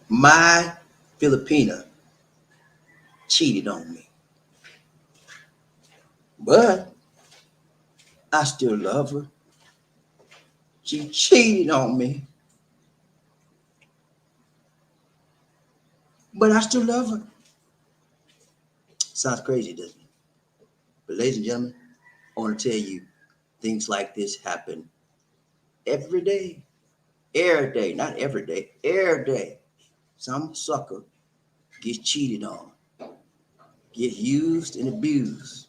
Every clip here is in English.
My Filipina cheated on me, but I still love her. She cheated on me, but I still love her. Sounds crazy, doesn't it? But ladies and gentlemen, I want to tell you things like this happen every day. Every day, not every day, every day. Some sucker gets cheated on, gets used and abused,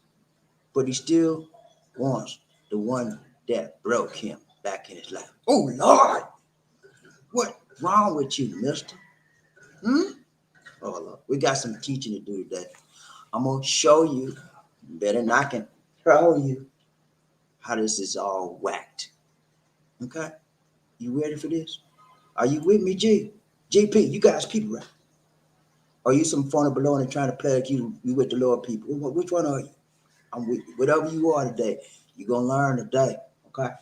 but he still wants the one that broke him back in his life. Oh Lord, what's wrong with you, mister? Hmm? Oh Lord, we got some teaching to do today. I'm gonna show you better than I can tell you how this is all whacked. Okay? You ready for this? Are you with me, G? GP, you guys people right? Are you some phony baloney trying to play like you with the Lord people? Which one are you? I'm with you. Whatever you are today, you're gonna learn today. Okay?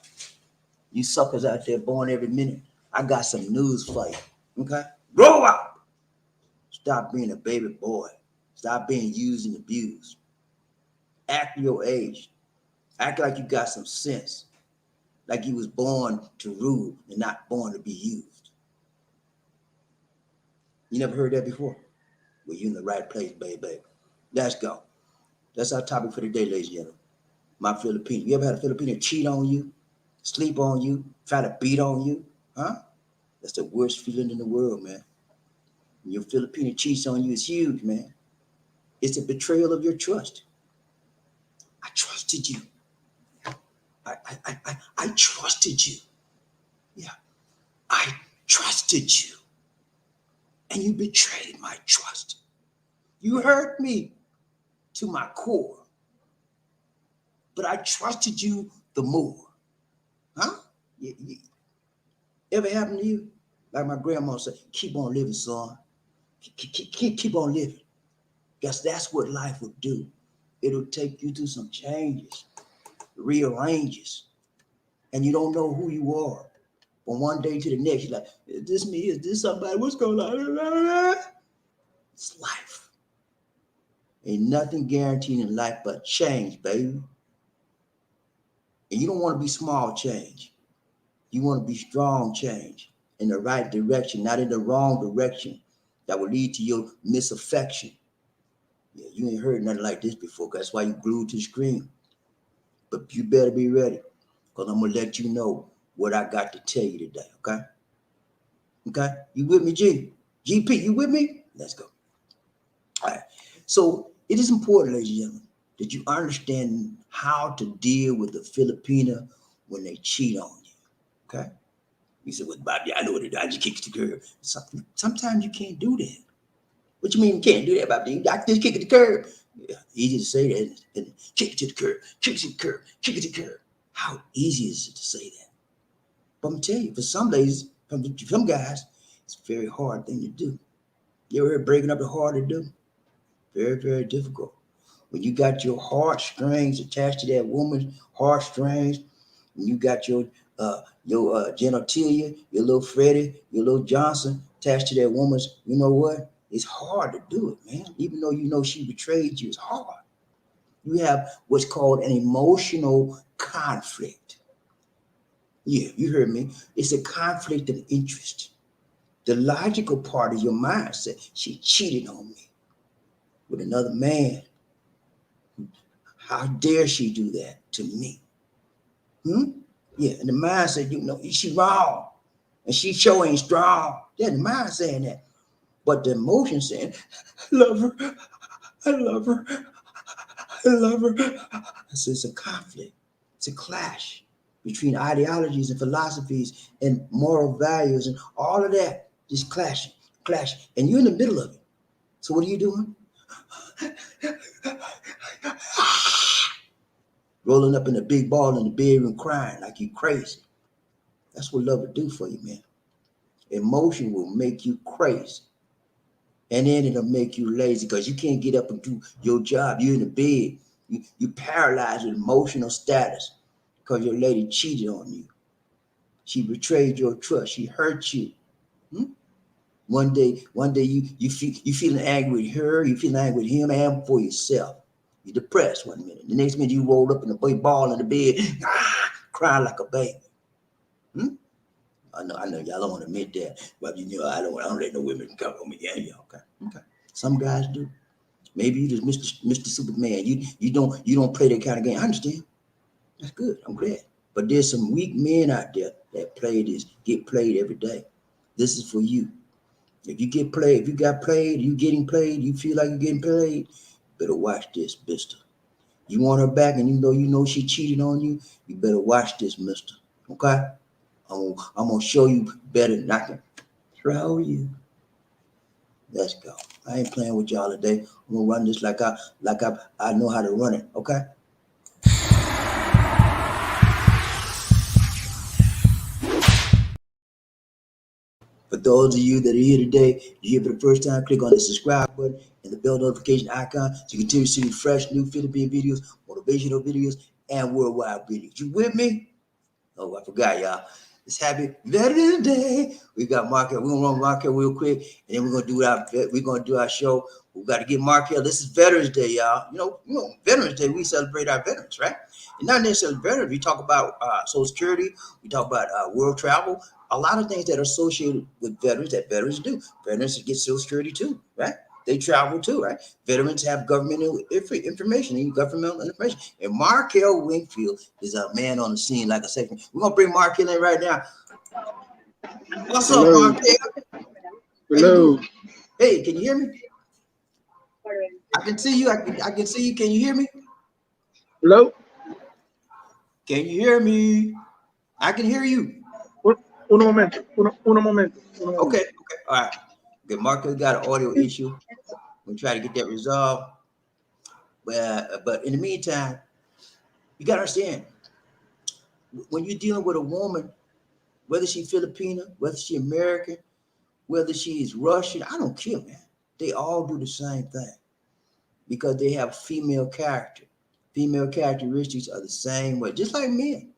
You suckers out there born every minute. I got some news for you. Okay? Grow up. Stop being a baby boy. Stop being used and abused. Act your age. Act like you got some sense. Like you was born to rule and not born to be used. You never heard that before? Well, you're in the right place, baby. Let's go. That's our topic for today, ladies and gentlemen. My Filipino. You ever had a Filipino cheat on you, sleep on you, try to beat on you? Huh? That's the worst feeling in the world, man. When your Filipino cheats on you, it's huge, man. It's a betrayal of your trust. I trusted you. I trusted you. Yeah. I trusted you. And you betrayed my trust. You hurt me to my core. But I trusted you the more. Huh? Ever happened to you? Like my grandma said, keep on living, son. Keep on living. Because that's what life will do. It'll take you through some changes, rearranges, and you don't know who you are. From one day to the next, you're like, is this me? Is this somebody? What's going on? It's life. Ain't nothing guaranteed in life but change, baby. And you don't want to be small change. You want to be strong change in the right direction, not in the wrong direction that will lead to your misaffection. Yeah, you ain't heard nothing like this before. That's why you glued to the screen. But you better be ready, because I'm going to let you know what I got to tell you today, okay? Okay? You with me, G? GP, you with me? Let's go. All right. So it is important, ladies and gentlemen, that you understand how to deal with the Filipina when they cheat on you, okay? You said, well, Bobby, I know what it is. I just kicked the curb. Sometimes you can't do that. What you mean you can't do that, Bobby? I just kick it to the curb. Yeah, easy to say that and kick it to the curb, kick it to the curb, kick it to the curb. How easy is it to say that? But I'm gonna tell you, for some ladies, some guys, it's a very hard thing to do. You ever heard breaking up the hard to do? Very, very difficult. When you got your heartstrings attached to that woman's heartstrings, when you got your genitalia, your little Freddie, your little Johnson attached to that woman's, you know what? It's hard to do it, man. Even though you know she betrayed you, it's hard. You have what's called an emotional conflict. Yeah, you heard me. It's a conflict of interest. The logical part of your mind said, she cheated on me with another man. How dare she do that to me? Hmm? Yeah, and the mind said, you know, she wrong. And she sure ain't strong. Yeah, the mind saying that. But the emotion saying, I love her. I love her. I love her. So it's a conflict. It's a clash between ideologies and philosophies and moral values and all of that. Just clashing, clashing. And you're in the middle of it. So what are you doing? Rolling up in a big ball in the bedroom crying like you crazy. That's what love will do for you, man. Emotion will make you crazy. And then it'll make you lazy because you can't get up and do your job. You're in the bed. You paralyzed with emotional status because your lady cheated on you. She betrayed your trust. She hurt you. Hmm? One day you feeling angry with her, you feeling angry with him, and for yourself. You're depressed one minute. The next minute you rolled up in the ball in the bed, crying like a baby. I know y'all don't want to admit that, but I don't let no women come on me. Yeah, okay. Some guys do. Maybe you just Mr. Superman. You don't play that kind of game. I understand. That's good. I'm glad. But there's some weak men out there that get played every day. This is for you. If you got played, you getting played, you feel like you're getting played, better watch this, mister. You want her back, and you know she cheated on you, you better watch this, mister. Okay? I'm gonna show you better than I can show you. Let's go. I ain't playing with y'all today. I'm gonna run this like I know how to run it, okay? For those of you that are here today, you're here for the first time, click on the subscribe button and the bell notification icon so you continue to see fresh new Philippine videos, motivational videos, and worldwide videos. You with me? Oh, I forgot, y'all. It's Happy Veterans Day. We got Markell. We're gonna run Markell real quick, and then we're gonna do our show. We got to get Markell. This is Veterans Day, y'all. You know, Veterans Day. We celebrate our veterans, right? And not necessarily veterans. We talk about Social Security. We talk about world travel. A lot of things that are associated with veterans that veterans do. Veterans get Social Security too, right? They travel too, right? Veterans have governmental information, governmental information. And Markell Wingfield is a man on the scene, like I said. We're going to bring Markell in right now. What's up, Markell? Hello. Hey, can you hear me? I can see you. I can see you. Can you hear me? Hello. Can you hear me? I can hear you. Un momento. Okay. All right. Good. Markell got an audio issue. We'll try to get that resolved. But in the meantime, you got to understand, when you're dealing with a woman, whether she's Filipina, whether she's American, whether she's Russian, I don't care, man. They all do the same thing because they have female character. Female characteristics are the same way, just like men.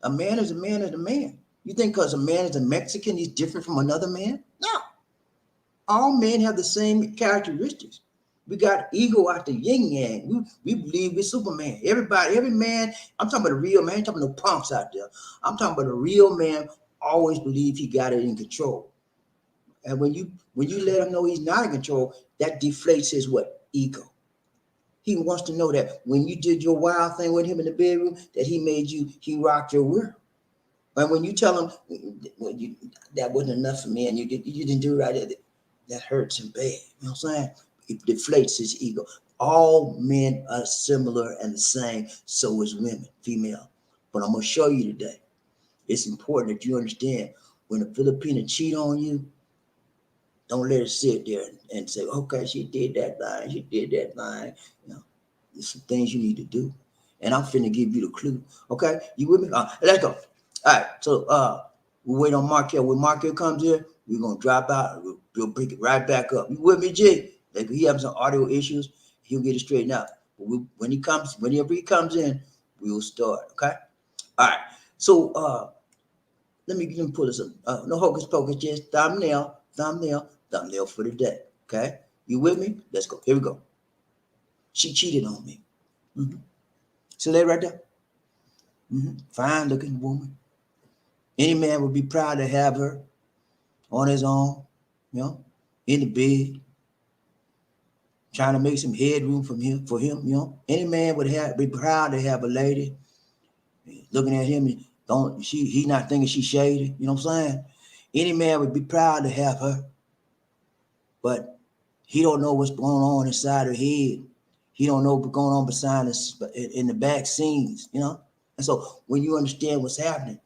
A man is a man is a man. You think because a man is a Mexican, he's different from another man? No. All men have the same characteristics. We got ego out the yin yang. We believe we're Superman. Every man, I'm talking about a real man, I'm talking about no punks out there. I'm talking about a real man always believe he got it in control. And when you let him know he's not in control, that deflates his what? Ego. He wants to know that when you did your wild thing with him in the bedroom, that he rocked your world. And when you tell him that wasn't enough for me and you didn't do it right, that hurts him bad. You know what I'm saying? It deflates his ego. All men are similar and the same, so is women, female. But I'm gonna show you today. It's important that you understand when a Filipina cheat on you, don't let her sit there and say, okay, she did that line. You know, there's some things you need to do. And I'm finna give you the clue. Okay, you with me? Let's go. All right, so we'll wait on Markell. When Markell comes in, we're gonna drop out. We'll bring it right back up. You with me, G? Like he having some audio issues, he'll get it straightened out. But whenever he comes in, we will start. Okay. All right. So let me pull this up. No hocus pocus, just thumbnail for the day. Okay. You with me? Let's go. Here we go. She cheated on me. See that right there? Fine looking woman. Any man would be proud to have her on his own, in the bed, trying to make some headroom for him. Any man would be proud to have a lady looking at him. He's not thinking she's shady. You know what I'm saying? Any man would be proud to have her, but he don't know what's going on inside her head. He don't know what's going on in the back scenes, And so when you understand what's happening,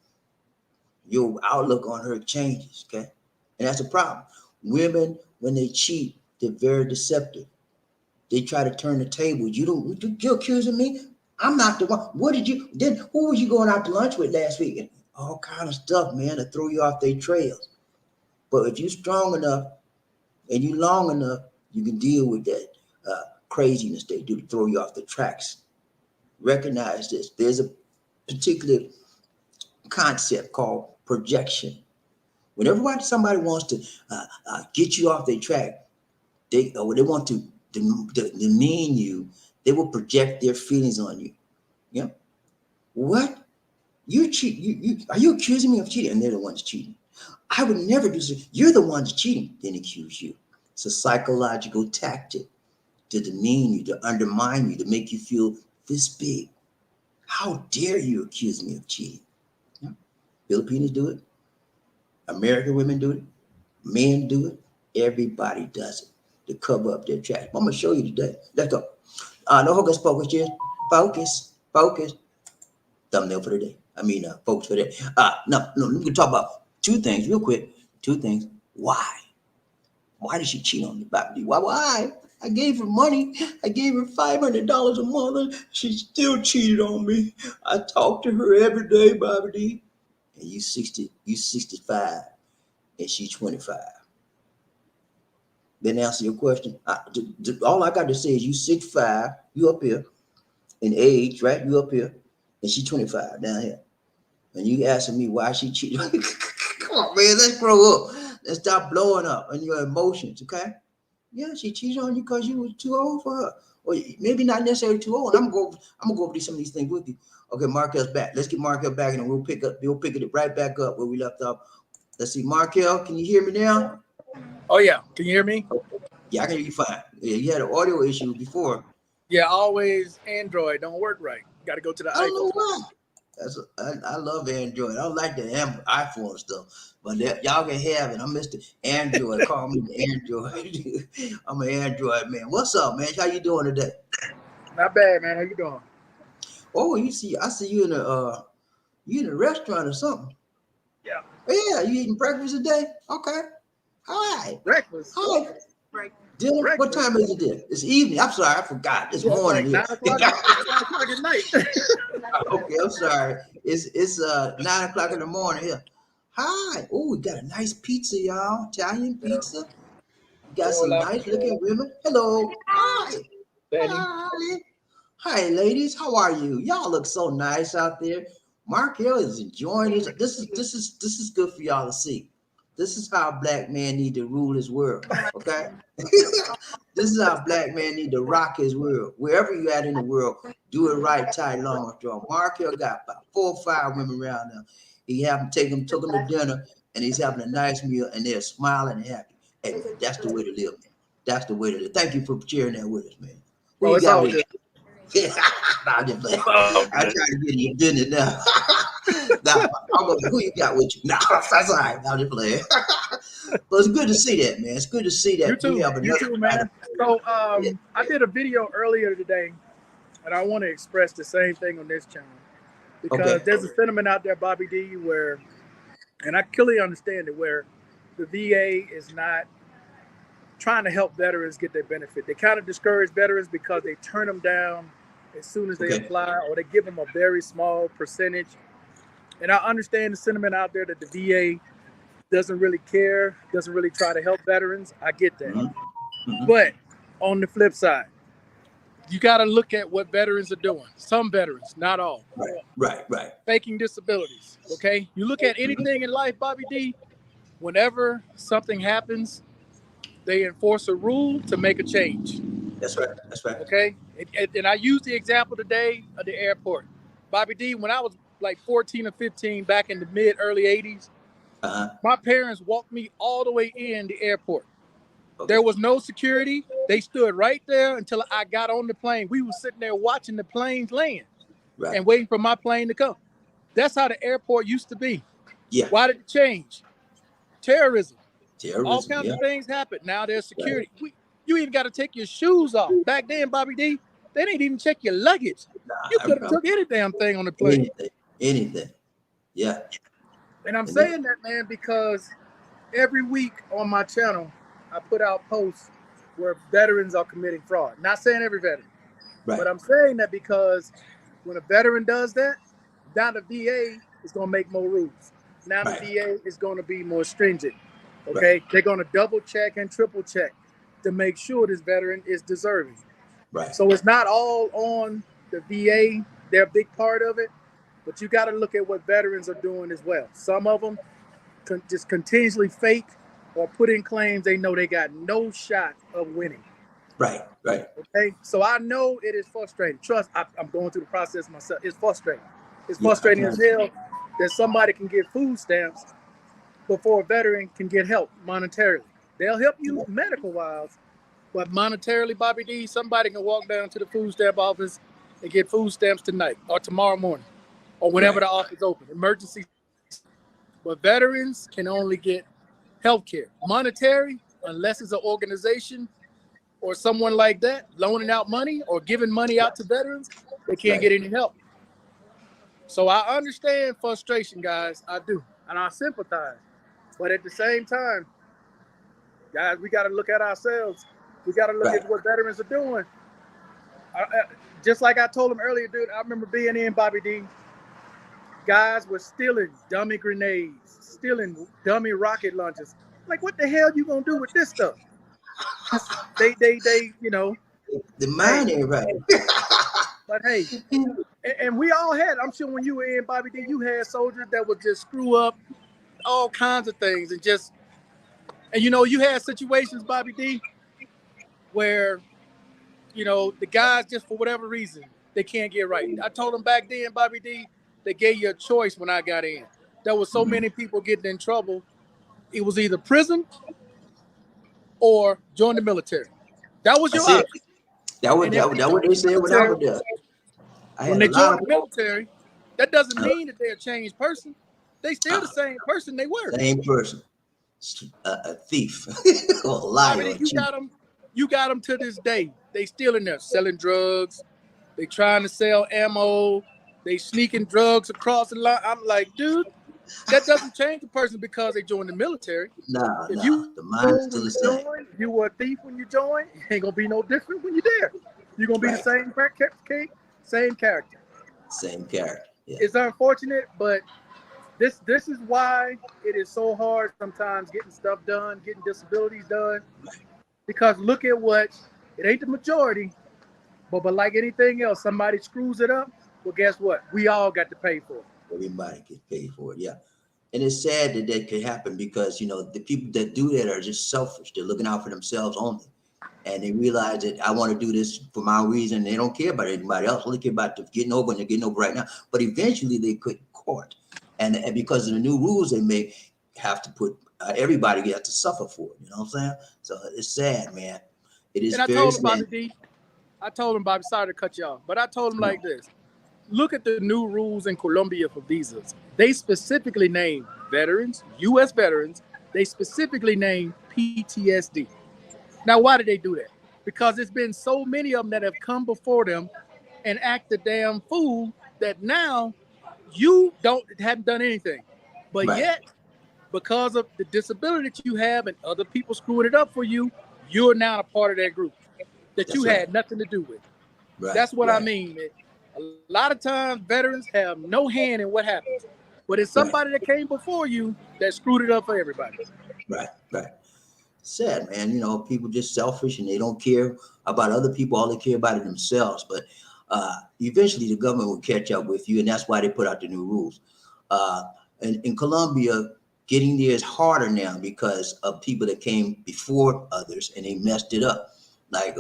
your outlook on her changes, okay? And that's a problem. Women, when they cheat, they're very deceptive. They try to turn the table. You're accusing me? I'm not the one. Who was you going out to lunch with last week? And all kind of stuff, man, to throw you off their trails. But if you're strong enough and you long enough, you can deal with that craziness they do to throw you off the tracks. Recognize this. There's a particular concept called projection. Whenever somebody wants to get you off their track, they want to demean you, they will project their feelings on you. Yeah. What? You cheat? You are you accusing me of cheating? And they're the ones cheating. I would never do so. You're the ones cheating, then accuse you. It's a psychological tactic to demean you, to undermine you, to make you feel this big. How dare you accuse me of cheating? Yeah. Filipinos do it. American women do it. Men do it. Everybody does it to cover up their tracks. I'm gonna show you today. Let's go. No hocus pocus, just focus, focus. Thumbnail for the day. Focus for the day. No, we can talk about two things real quick. Two things. Why? Why did she cheat on me, BobbieD? Why? I gave her money. I gave her $500 a month. She still cheated on me. I talk to her every day, BobbieD. And you 60, you 65, and she's 25. Then answer your question. All I got to say is you 65, you up here in age, right? You up here, and she's 25 down here. And you asking me why she cheated. Come on, man, let's grow up. Let's stop blowing up on your emotions, okay? Yeah, she cheated on you because you was too old for her. Or maybe not necessarily too old. I'm gonna go over some of these things with you. Okay, Markell's back. Let's get Markell back and we'll pick it right back up where we left off. Let's see, Markell, can you hear me now? Oh yeah, can you hear me? Yeah, I can hear you fine. Yeah, you had an audio issue before. Yeah, always Android don't work right. Got to go to the I don't know iPhone. why. I love Android. I don't like the iPhone stuff, but y'all can have it. I'm Mr. Android. Call me the Android. I'm an Android man. What's up, man? How you doing today? Not bad, man. How you doing? Oh, I see you in a restaurant or something. Yeah. Yeah, you eating breakfast today? Okay. Hi. Breakfast. Hi. Dinner? Breakfast. What time is it there? It's evening. I'm sorry, I forgot. It's morning. Like 9 o'clock at night. Okay, I'm sorry. It's 9 o'clock in the morning here. Hi. Oh, we got a nice pizza, y'all. Italian pizza. We got some nice looking women. Hello. Hi. Hi. Hi, ladies. How are you? Y'all look so nice out there. Markell is enjoying this. This is good for y'all to see. This is how a black man need to rule his world. Okay. This is how a black man need to rock his world. Wherever you at in the world, do it right, tight, long, and strong. Markell got about 4 or 5 women around now. He took them to dinner, and he's having a nice meal, and they're smiling and happy. Hey, that's the way to live, man. That's the way to live. Thank you for sharing that with us, man. Well, it's all good. Nah, I'm just playing. I'm trying to get in your business now. Now, who you got with you? Nah, that's all right. I'm just playing. But it's good to see that, man. It's good to see that. You too, man. So I did a video earlier today, and I want to express the same thing on this channel. Because there's a sentiment out there, BobbieD, where, and I clearly understand it, where the VA is not trying to help veterans get their benefit. They kind of discourage veterans because they turn them down as soon as they apply, or they give them a very small percentage. And I understand the sentiment out there that the VA doesn't really care, doesn't really try to help veterans. I get that. Mm-hmm. But on the flip side, you got to look at what veterans are doing. Some veterans, not all. Right. Faking disabilities, okay? You look at anything in life, BobbieD, whenever something happens, they enforce a rule to make a change. That's right. Okay? And I used the example today of the airport. BobbieD, when I was like 14 or 15 back in the early 80s, my parents walked me all the way in the airport. Okay. There was no security. They stood right there until I got on the plane. We were sitting there watching the planes land and waiting for my plane to come. That's how the airport used to be. Yeah. Why did it change? Terrorism. All kinds of things happen. Now there's security. You even got to take your shoes off. Back then, BobbieD, they didn't even check your luggage. You could have took any damn thing on the plane. Anything. Yeah. And I'm saying that, man, because every week on my channel, I put out posts where veterans are committing fraud. Not saying every veteran, but I'm saying that because when a veteran does that, now the VA is going to make more rules. Now the VA is going to be more stringent. Okay, they're going to double check and triple check to make sure this veteran is deserving. So it's not all on the VA. They're a big part of it, but you got to look at what veterans are doing as well. Some of them just continuously fake or put in claims they know they got no shot of winning. Right. Okay, so I know it is frustrating. Trust, I'm going through the process myself. It's frustrating. It's frustrating as hell that somebody can get food stamps before a veteran can get help monetarily. They'll help you medical-wise, but monetarily, BobbieD, somebody can walk down to the food stamp office and get food stamps tonight or tomorrow morning or whenever the office open. Emergency. But veterans can only get health care. Monetary, unless it's an organization or someone like that loaning out money or giving money out to veterans, they can't get any help. So I understand frustration, guys. I do. And I sympathize. But at the same time, guys, we got to look at ourselves. We got to look at what veterans are doing. Just like I told them earlier, dude, I remember being in BobbieD. Guys were stealing dummy grenades, stealing dummy rocket launchers. Like, what the hell you gonna do with this stuff? They, you know. The mind ain't right. But hey, and we all had, I'm sure when you were in BobbieD, you had soldiers that would just screw up all kinds of things and you know, you had situations, BobbieD, where, you know, the guys just for whatever reason, they can't get right. I told them back then, BobbieD, they gave you a choice when I got in. There was so many people getting in trouble. It was either prison or join the military. That was your option. That what they said when I was there. When they joined the military, that doesn't mean that they're a changed person. They still the same person they were. Same person. A thief. Or a liar. I mean, you got them to this day. They still in there selling drugs. They trying to sell ammo. They sneaking drugs across the line. I'm like, dude, that doesn't change the person because they joined the military. No, the mind's still the same. You were a thief when you joined. It ain't gonna be no different when you're there. You're gonna be the same character. Same character. Yeah. It's unfortunate, but this is why it is so hard sometimes getting stuff done, getting disabilities done. Because look at what it ain't the majority, but like anything else, somebody screws it up. Well, guess what? We all got to pay for it. Everybody gets paid for it, yeah. And it's sad that could happen because, you know, the people that do that are just selfish. They're looking out for themselves only. And they realize that I want to do this for my reason. They don't care about anybody else. All they care about getting over, and they're getting over right now. But eventually they could court. And because of the new rules they may have to put, everybody has to suffer for it. You know what I'm saying? So it's sad, man. It is very sad. I told him, Bobby, sorry to cut you off, but I told him like this. Look at the new rules in Colombia for visas. They specifically name veterans, U.S. veterans. They specifically name PTSD. Now, why did they do that? Because there's been so many of them that have come before them and act the damn fool that now you haven't done anything. But yet, because of the disability that you have and other people screwing it up for you, you're now a part of that group that you had nothing to do with. That's what I mean. A lot of times veterans have no hand in what happens, but it's somebody that came before you that screwed it up for everybody. Right. Sad, man. You know, people just selfish and they don't care about other people. All they care about is themselves. But eventually the government will catch up with you, and that's why they put out the new rules. And in Colombia, getting there is harder now because of people that came before others and they messed it up. Like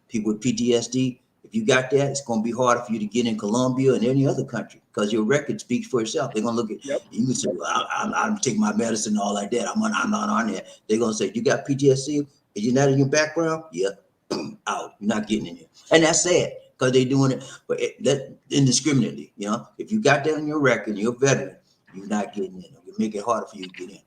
people with PTSD, if you got that, it's going to be harder for you to get in Colombia and any other country because your record speaks for itself. They're going to look at you can say, well, I'm taking my medicine and all like that. I'm not on there. They're going to say, you got PTSD? Is that in your background? Yeah. Out. You're not getting in here. And that's sad because they're doing it but that indiscriminately. You know, if you got that in your record, you're a veteran, you're not getting in. It'll make it harder for you to get in.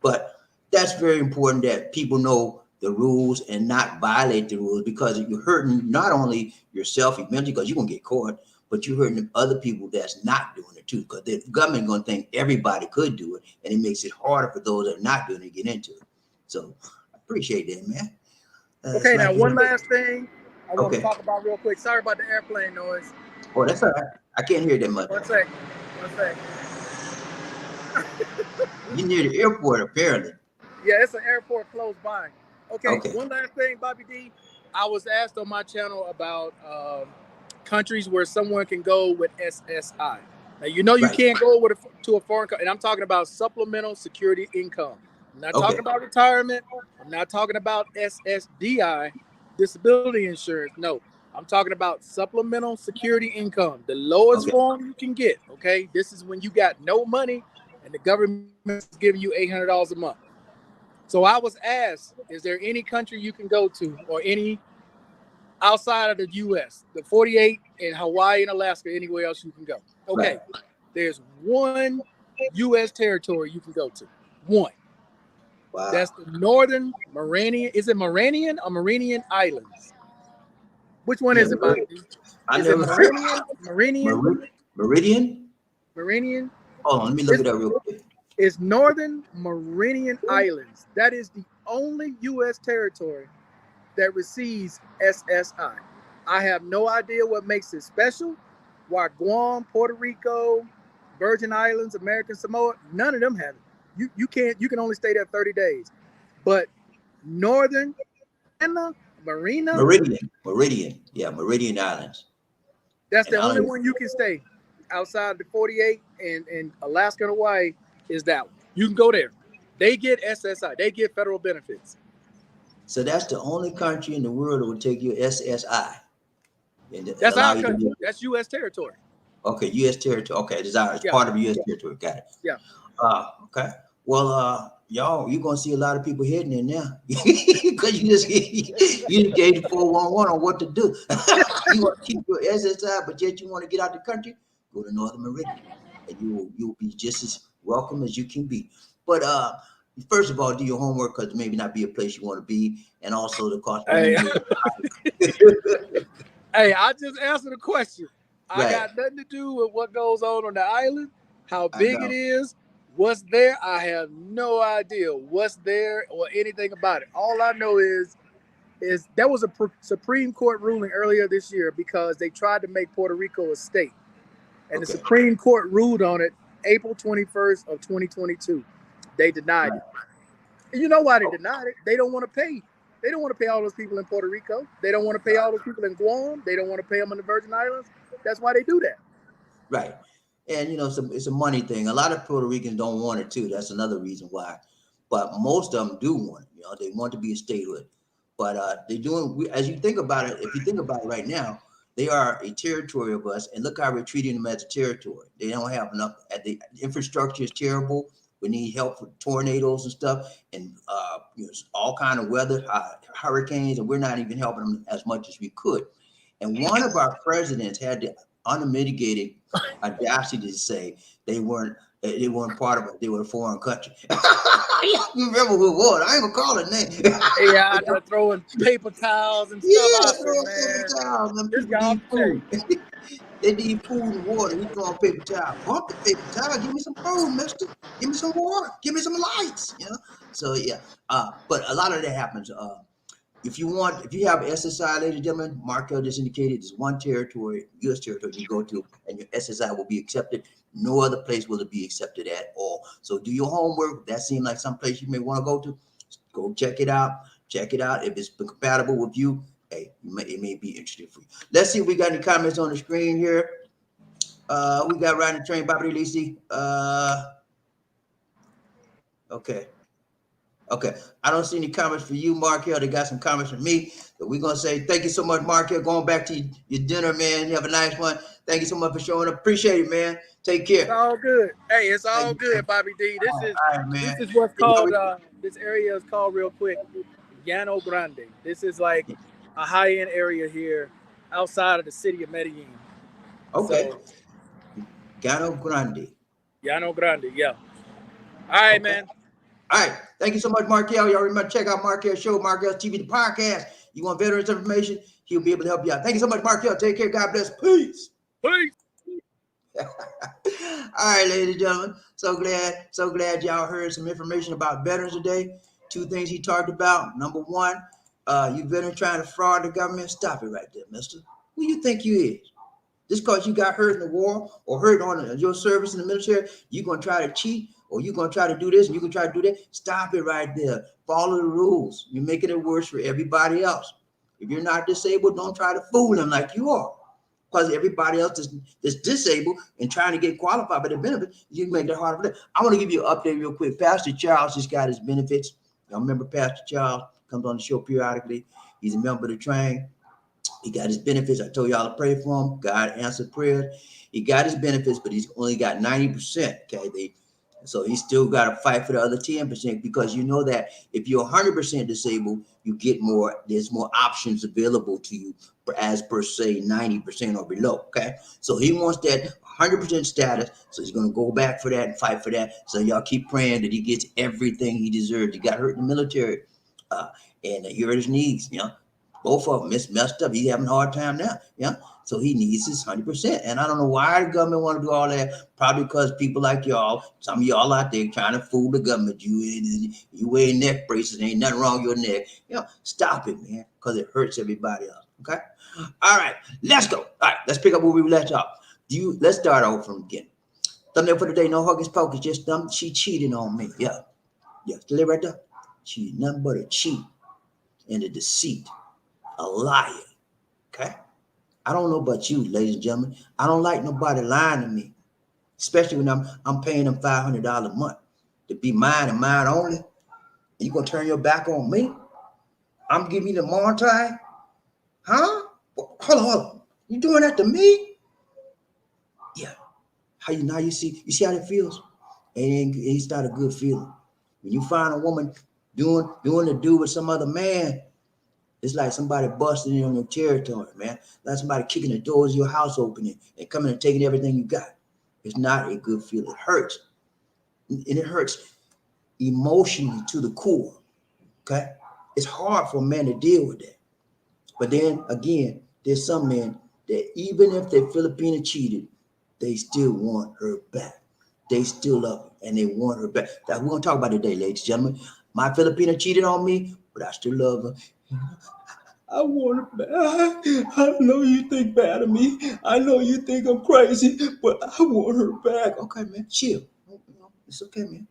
But that's very important that people know the rules and not violate the rules because you're hurting not only yourself eventually because you're going to get caught, but you're hurting other people that's not doing it too because the government going to think everybody could do it, and it makes it harder for those that are not doing it to get into it. So I appreciate that, man. Okay, now one last thing I want to talk about real quick. Sorry about the airplane noise. Oh, that's all right. I can't hear that much. One sec. You're near the airport, apparently. Yeah, it's an airport close by. Okay. One last thing, BobbieD. I was asked on my channel about countries where someone can go with SSI. Now, you know you can't go to a foreign country, and I'm talking about supplemental security income. I'm not talking about retirement. I'm not talking about SSDI, disability insurance. No, I'm talking about supplemental security income, the lowest form you can get. Okay, this is when you got no money and the government is giving you $800 a month. So I was asked, is there any country you can go to, or any outside of the U.S., the 48 and Hawaii and Alaska, anywhere else you can go? Okay, there's one U.S. territory you can go to. One. Wow. That's the Northern Marianian. Is it Marianian or Marianian Islands? Which one is it, Bobby? Is it Marianian? Meridian? Oh, let me look it up real quick. It's Northern Marianian Islands. That is the only U.S. territory that receives SSI. I have no idea what makes it special. Why Guam, Puerto Rico, Virgin Islands, American Samoa, none of them have it. You can only stay there 30 days. But Northern Meridian Islands. That's the only one you can stay outside the 48 and Alaska and Hawaii is that one. You can go there. They get SSI. They get federal benefits. So that's the only country in the world that will take you SSI. That's our country. That's U.S. territory. Okay, U.S. territory. Okay, it's part of U.S. territory. Got it. Yeah. Okay. Well, y'all, you're gonna see a lot of people heading in now because you just gave the 411 on what to do. You want to keep your SSI, but yet you want to get out the country. Go to Northern Meridian, and you'll be just as welcome as you can be. But first of all, do your homework, because maybe not be a place you want to be, and also the cost. Hey, I just answered the question. I got nothing to do with what goes on the island, how big it is, what's there. I have no idea what's there or anything about it. All I know is there was a Supreme Court ruling earlier this year because they tried to make Puerto Rico a state. And the Supreme Court ruled on it April 21st of 2022. They denied it. And you know why they denied it? They don't want to pay. They don't want to pay all those people in Puerto Rico. They don't want to pay all those people in Guam. They don't want to pay them in the Virgin Islands. That's why they do that. Right. And, it's a money thing. A lot of Puerto Ricans don't want it, too. That's another reason why. But most of them do want it. They want to be a statehood. But they're doing, as you think about it, if you think about it right now, they are a territory of us. And look how we're treating them as a territory. They don't have enough. The infrastructure is terrible. We need help for tornadoes and stuff, and all kind of weather, hurricanes, and we're not even helping them as much as we could. And one of our presidents had the unmitigated audacity to say they weren't part of it. They were a foreign country. You remember who it was? I ain't gonna call it name. Yeah, they're throwing paper towels and stuff. Paper towels. They need food and water. He's throwing paper towel. Bump the paper towel. Give me some food, mister. Give me some water. Give me some lights. So yeah. But a lot of that happens. If you have SSI, ladies and gentlemen, Markell just indicated there's one territory, U.S. territory you go to, and your SSI will be accepted. No other place will it be accepted at all. So do your homework. That seems like some place you may want to go to. Go check it out. Check it out. If it's compatible with you, hey, it may be interesting for you. Let's see if we got any comments on the screen here. We got Riding the Train, BobbieD, Lacey. Okay. I don't see any comments for you, Markell. They got some comments for me. So we're going to say thank you so much, Markell. Going back to your dinner, man. You have a nice one. Thank you so much for showing up. Appreciate it, man. Take care. It's all good. Hey, it's all good, BobbieD. This is what's called, this area is called real quick, Llano Grande. This is like a high-end area here outside of the city of Medellin. Okay. Llano Grande, yeah. All right, man. All right. Thank you so much, Markell. Y'all remember, check out Markell's show, Markell's TV, the podcast. You want veterans information, he'll be able to help you out. Thank you so much, Markell. Take care. God bless. Peace. All right, ladies and gentlemen. So glad y'all heard some information about veterans today. 2 things he talked about. Number 1, you veterans trying to fraud the government. Stop it right there, mister. Who you think you is? Just because you got hurt in the war or hurt on your service in the military, you're going to try to cheat, or you're going to try to do this and you can try to do that. Stop it right there. Follow the rules. You're making it worse for everybody else. If you're not disabled, don't try to fool them like you are. because everybody else is disabled and trying to get qualified by the benefit, you make it harder for them. I want to give you an update real quick. Pastor Charles just got his benefits. Y'all remember Pastor Charles comes on the show periodically. He's a member of the train. He got his benefits. I told y'all to pray for him. God answered prayers. He got his benefits, but he's only got 90%. Okay, so he still got to fight for the other 10% because you know that if you're 100% disabled, you get more. There's more options available to you as per se 90% or below. Okay, so he wants that 100% status, so he's going to go back for that and fight for that. So y'all keep praying that he gets everything he deserves. He got hurt in the military, and he hurt his knees. You know, both of them messed up. He's having a hard time now. Yeah. So he needs his 100%. And I don't know why the government want to do all that. Probably because people like y'all, some of y'all out there trying to fool the government. You wear neck braces. Ain't nothing wrong with your neck. You know, stop it, man, because it hurts everybody else. Okay. All right, let's go. All right, let's pick up where we left off. Let's start over from again. Thumbnail for today. No hocus pocus. Just she cheated on me. Yeah. Still there right there. She's nothing but a cheat and a deceit, a liar. Okay. I don't know about you, ladies and gentlemen. I don't like nobody lying to me, especially when I'm paying them $500 a month to be mine and mine only. And you gonna turn your back on me? I'm giving you the multi, huh? Hold on. You doing that to me? Yeah. How you see how that feels? And it's not a good feeling. When you find a woman doing the do with some other man, it's like somebody busting in on your territory, man. Like somebody kicking the doors of your house opening and coming and taking everything you got. It's not a good feeling. It hurts. And it hurts emotionally to the core. Okay? It's hard for a man to deal with that. But then again, there's some men that even if they're Filipina cheated, they still want her back. They still love her and they want her back. That's what we're gonna talk about today, ladies and gentlemen. My Filipina cheated on me, but I still love her. I want her back. I know you think bad of me. I know you think I'm crazy, but I want her back. Okay, man, chill. It's okay, man.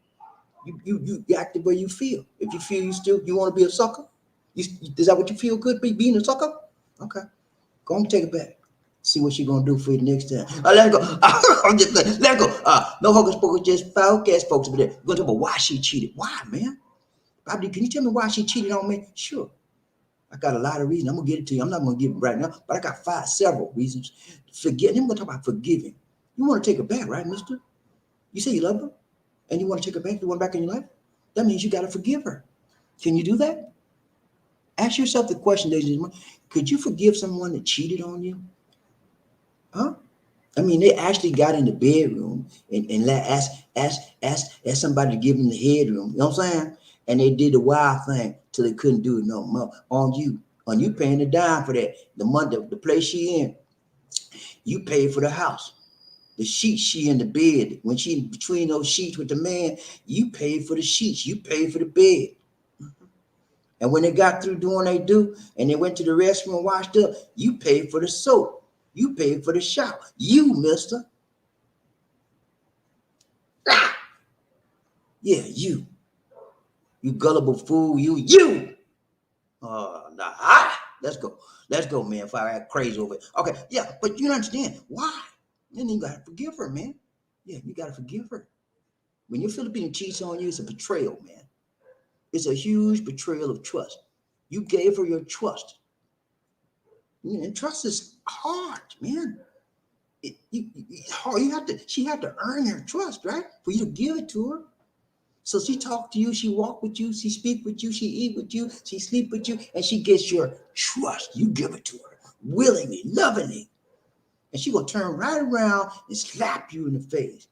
You act the way you feel. If you feel you want to be a sucker, is that what you feel good being a sucker? Okay, go on, take it back. See what she's gonna do for you next time. Let go. Let go. No hocus pocus, just focus, folks. Over there. We're gonna talk about why she cheated. Why, man? BobbieD, can you tell me why she cheated on me? Sure. I got a lot of reasons. I'm gonna get it to you. I'm not gonna give it right now, but I got several reasons. Forget. Then we're gonna talk about forgiving. You want to take her back, right, mister? You say you love her, and you want to take her back. You want her back in your life. That means you got to forgive her. Can you do that? Ask yourself the question, ladies and gentlemen. Could you forgive someone that cheated on you? Huh? I mean, they actually got in the bedroom and ask somebody to give them the headroom. You know what I'm saying? And they did the wild thing till they couldn't do it no more. On you paying the dime for that. The month, the place she in, you paid for the house. The sheets she in the bed. When she between those sheets with the man, you paid for the sheets. You paid for the bed. And when they got through doing they do, and they went to the restroom and washed up, you paid for the soap. You paid for the shower. You, mister. Yeah, you. You gullible fool. You. Nah. Let's go, man. If I act crazy over it. Okay, yeah, but you don't understand. Why? Then you gotta forgive her, man. Yeah, you gotta forgive her. When your Filipino cheats on you, it's a betrayal, man. It's a huge betrayal of trust. You gave her your trust. And trust is hard, man. It's hard. She had to earn your trust, right? For you to give it to her. So she talk to you, she walk with you, she speak with you, she eat with you, she sleep with you, and she gets your trust. You give it to her willingly, lovingly. And she gonna turn right around and slap you in the face,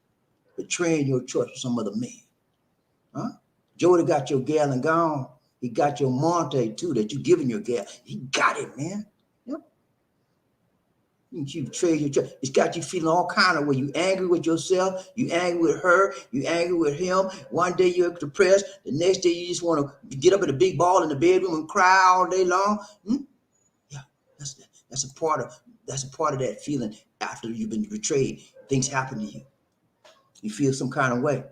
betraying your trust with some other man. Huh? Jody got your gal and gone. He got your Monte too that you giving your gal. He got it, man. You betrayed your trust. It's got you feeling all kind of way. You angry with yourself. You angry with her. You angry with him. One day you're depressed. The next day you just want to get up at a big ball in the bedroom and cry all day long. Yeah, that's a part of that feeling after you've been betrayed. Things happen to you. You feel some kind of way.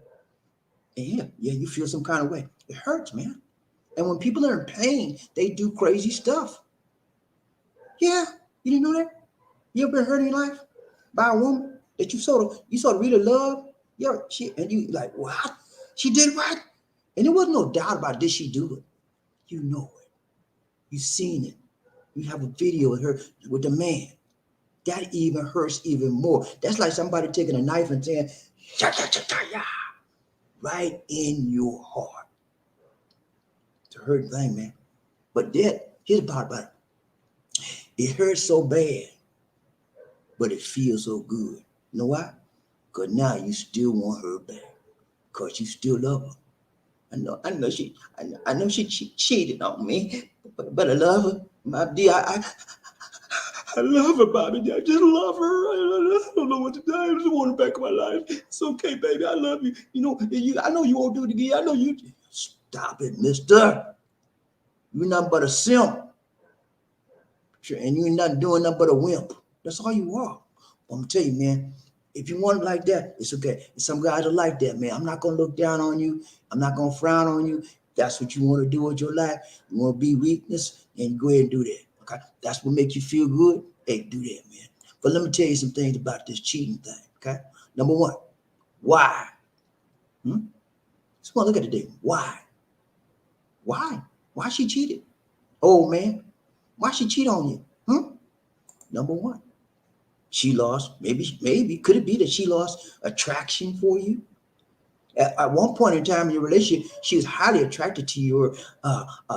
And yeah, you feel some kind of way. It hurts, man. And when people are in pain, they do crazy stuff. Yeah, you didn't know that? You ever been hurt in your life by a woman that you sort of really love? Yeah, and you like, what? She did right? And there was no doubt about did she do it. You know it. You seen it. You have a video of her with the man. That even hurts even more. That's like somebody taking a knife and saying, cha, cha, cha, cha, ya, right in your heart. It's a hurting thing, man. But here's the part about it. It hurts so bad, but it feels so good. You know why? Because now you still want her back. Because you still love her. I know she cheated on me, but I love her. My dear, I love her, Bobby. I just love her. I don't know what to do. I just want her back in my life. It's okay, baby. I love you. You know, I know you won't do it again. I know you. Stop it, mister. You're nothing but a simp. And you're not doing nothing but a wimp. That's all you are. But I'm going to tell you, man, if you want it like that, it's okay. And some guys are like that, man. I'm not going to look down on you. I'm not going to frown on you. That's what you want to do with your life. You want to be weakness, and go ahead and do that. Okay? That's what makes you feel good. Hey, do that, man. But let me tell you some things about this cheating thing. Okay? Number one, why? Just want to look at the thing. Why? Why? Why she cheated? Oh, man. Why she cheat on you? Number one, she lost, maybe, could it be that she lost attraction for you? At one point in time in your relationship, she was highly attracted to your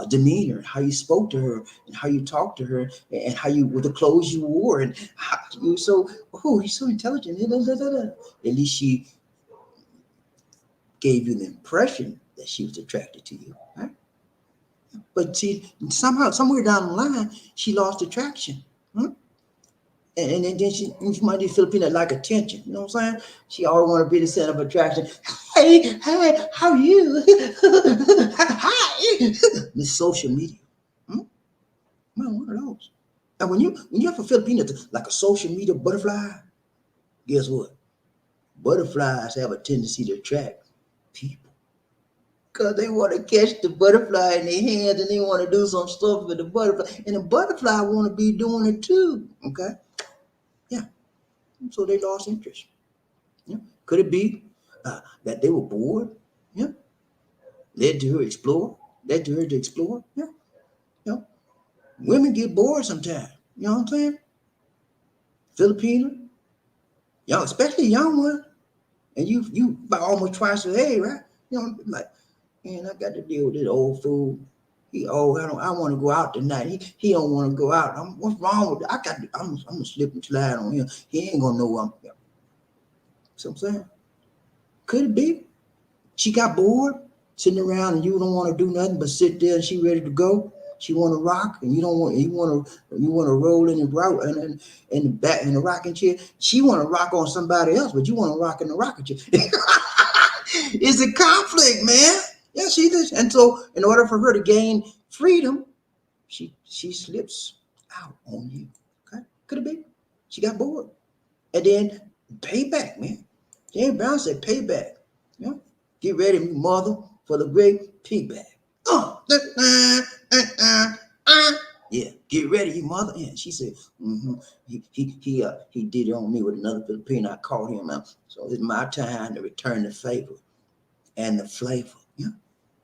demeanor, how you spoke to her, and how you talked to her, and how you, with the clothes you wore, and how you were so, oh, he's so intelligent. At least she gave you the impression that she was attracted to you, right? But see, somehow, somewhere down the line, she lost attraction. And then she might be Filipina like attention. You know what I'm saying? She always want to be the center of attraction. Hey, how are you? Hi. This social media. Man, one of those. And when you have a Filipina like a social media butterfly, guess what? Butterflies have a tendency to attract people. Because they want to catch the butterfly in their hands and they want to do some stuff with the butterfly. And the butterfly want to be doing it too. Okay? Yeah. So they lost interest. Yeah. Could it be that they were bored? Yeah. Led to her to explore. Yeah. You know, women get bored sometimes. You know what I'm saying? Filipino, young, especially young one, and you about almost twice her age, right? You know, like, man, I got to deal with this old fool. I want to go out tonight. He don't want to go out. What's wrong with that? I'm gonna slip and slide on him. He ain't gonna know what I'm. So I'm saying, could it be she got bored sitting around and you don't want to do nothing but sit there and she ready to go? She want to rock and you want to roll in the rock and in the back in the rocking chair. She want to rock on somebody else, but you want to rock in the rocking chair. It's a conflict, man. Yeah, she did. And so in order for her to gain freedom, she slips out on you. Okay? Could it be? She got bored. And then payback, man. James Brown said payback. You know? Get ready, mother, for the great payback. Yeah, get ready, you mother. And she said, he did it on me with another Filipino. I caught him out. So it's my time to return the favor and the flavor. Yeah,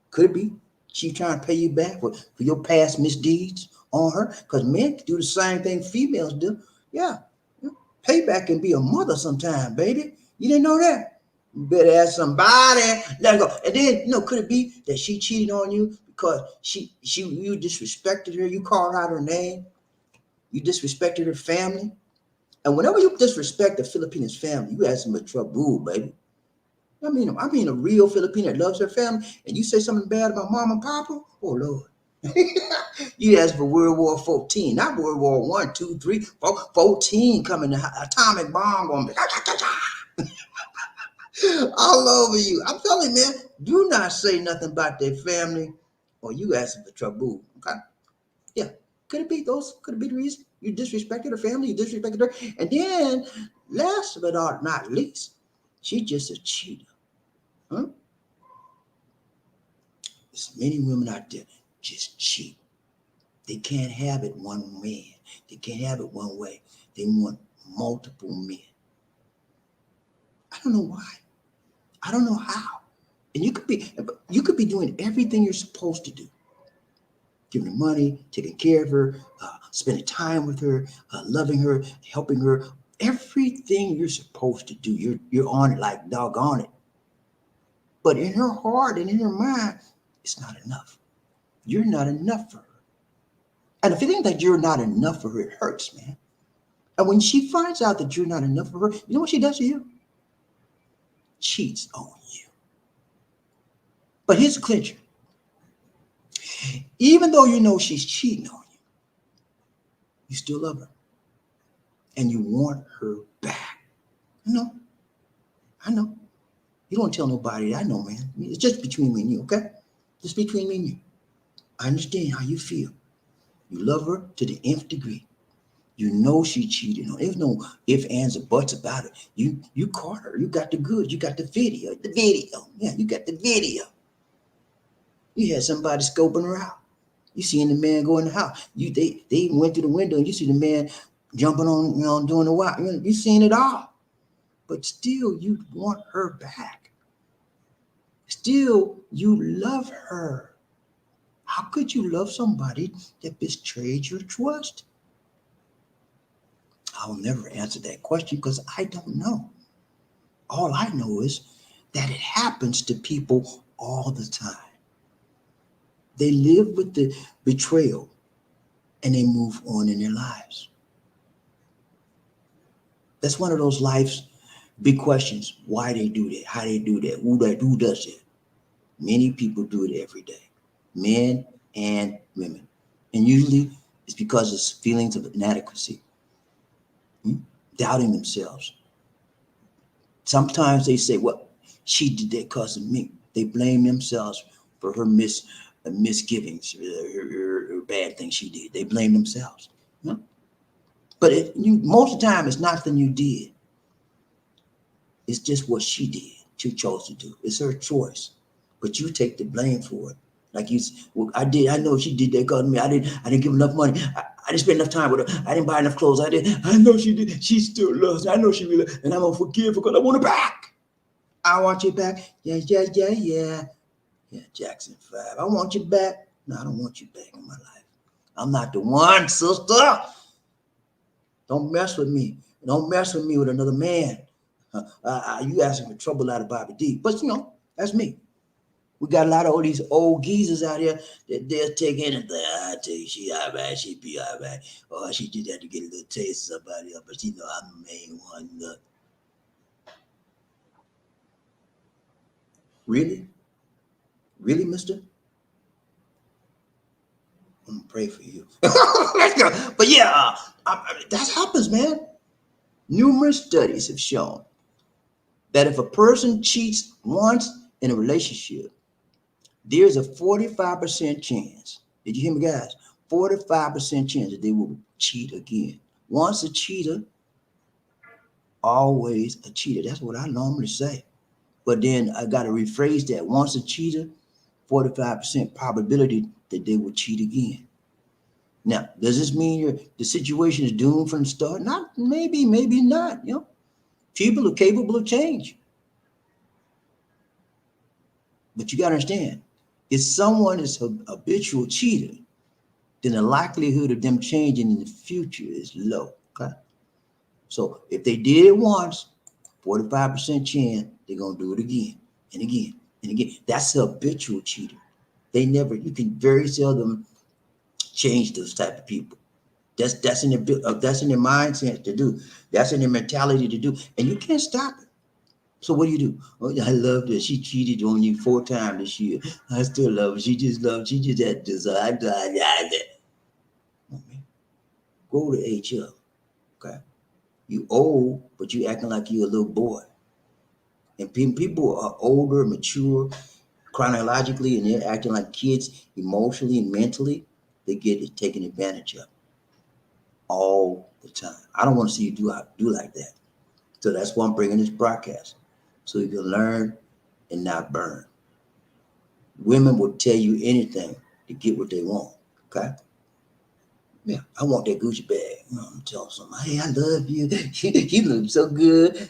could it be she trying to pay you back for your past misdeeds on her? Because men do the same thing females do. Yeah, payback can be a mother sometime, baby. You didn't know that? You better ask somebody. Let her go. And then, could it be that she cheated on you because you disrespected her? You called out her name. You disrespected her family. And whenever you disrespect a Filipino's family, you ask them a trouble, baby. I mean a real Filipino that loves her family, and you say something bad about mom and papa, oh Lord. You ask for World War 14, not World War 1, 2, 3, 4, 14 coming, the atomic bomb on me. All over you. I'm telling you, man, do not say nothing about their family or you asking for trouble. Okay? Yeah. Could it be the reason? You disrespected her family, you disrespected her. And then, last but not least, she's just a cheater. Huh? There's many women out there just cheat. They can't have it one man. They can't have it one way. They want multiple men. I don't know why. I don't know how. And you could be doing everything you're supposed to do. Giving her money, taking care of her, spending time with her, loving her, helping her. Everything you're supposed to do, you're on it like doggone it. But in her heart and in her mind, it's not enough. You're not enough for her. And the feeling that you're not enough for her, it hurts, man. And when she finds out that you're not enough for her, you know what she does to you? Cheats on you. But here's the clincher. Even though you know she's cheating on you, you still love her. And you want her back. I know. You don't tell nobody. I know, man. It's just between me and you, okay? Just between me and you. I understand how you feel. You love her to the nth degree. You know she cheated on. There's no ifs, ands, or buts about it. You caught her. You got the goods. You got the video. Yeah, you got the video. You had somebody scoping her out. You seen the man go in the house. They even went through the window and you see the man jumping on, doing the wild. You seen it all. But still, you want her back. Still, you love her. How could you love somebody that betrayed your trust? I will never answer that question because I don't know. All I know is that it happens to people all the time. They live with the betrayal and they move on in their lives. That's one of those life's big questions. Why they do that, how they do that, who does it? Many people do it every day, men and women. And usually it's because it's feelings of inadequacy, doubting themselves. Sometimes they say, well, she did that because of me. They blame themselves for her misgivings, her bad things she did. They blame themselves. But most of the time, it's nothing you did. It's just what she did. She chose to do. It's her choice. But you take the blame for it. Like I know she did that because of me. I didn't give enough money. I didn't spend enough time with her. I didn't buy enough clothes. I know she did. She still loves me. I know she really, and I'm gonna forgive her because I want her back. I want you back. Yeah. Yeah, Jackson 5. I want you back. No, I don't want you back in my life. I'm not the one, sister. Don't mess with me. Don't mess with me with another man. You asking for trouble out of BobbieD. But that's me. We got a lot of all these old geezers out here that they'll take anything. I tell you, she all right, she be all right. Oh, she did that to get a little taste of somebody else, but she know I'm the main one. Really? Really, mister? I'm gonna pray for you. But yeah, that happens, man. Numerous studies have shown that if a person cheats once in a relationship, there's a 45% chance. Did you hear me, guys? 45% chance that they will cheat again. Once a cheater, always a cheater. That's what I normally say. But then I got to rephrase that. Once a cheater, 45% probability that they will cheat again. Now, does this mean the situation is doomed from the start? Not maybe not. People are capable of change. But you got to understand, if someone is a habitual cheater, then the likelihood of them changing in the future is low. Okay. So if they did it once, 45% chance they're gonna do it again and again and again. That's a habitual cheater. You can very seldom change those type of people. That's in their mindset to do. That's in their mentality to do, and you can't stop it. So what do? Oh, I love that she cheated on you 4 times this year. I still love her. She just had this. Go to HL. Okay. You old, but you acting like you a little boy. And people are older, mature, chronologically, and they're acting like kids emotionally and mentally. They get it taken advantage of all the time. I don't want to see you do like that. So that's why I'm bringing this broadcast, so you can learn and not burn. Women will tell you anything to get what they want. Okay. Yeah, I want that Gucci bag. I'm telling somebody, hey, I love you. You look so good.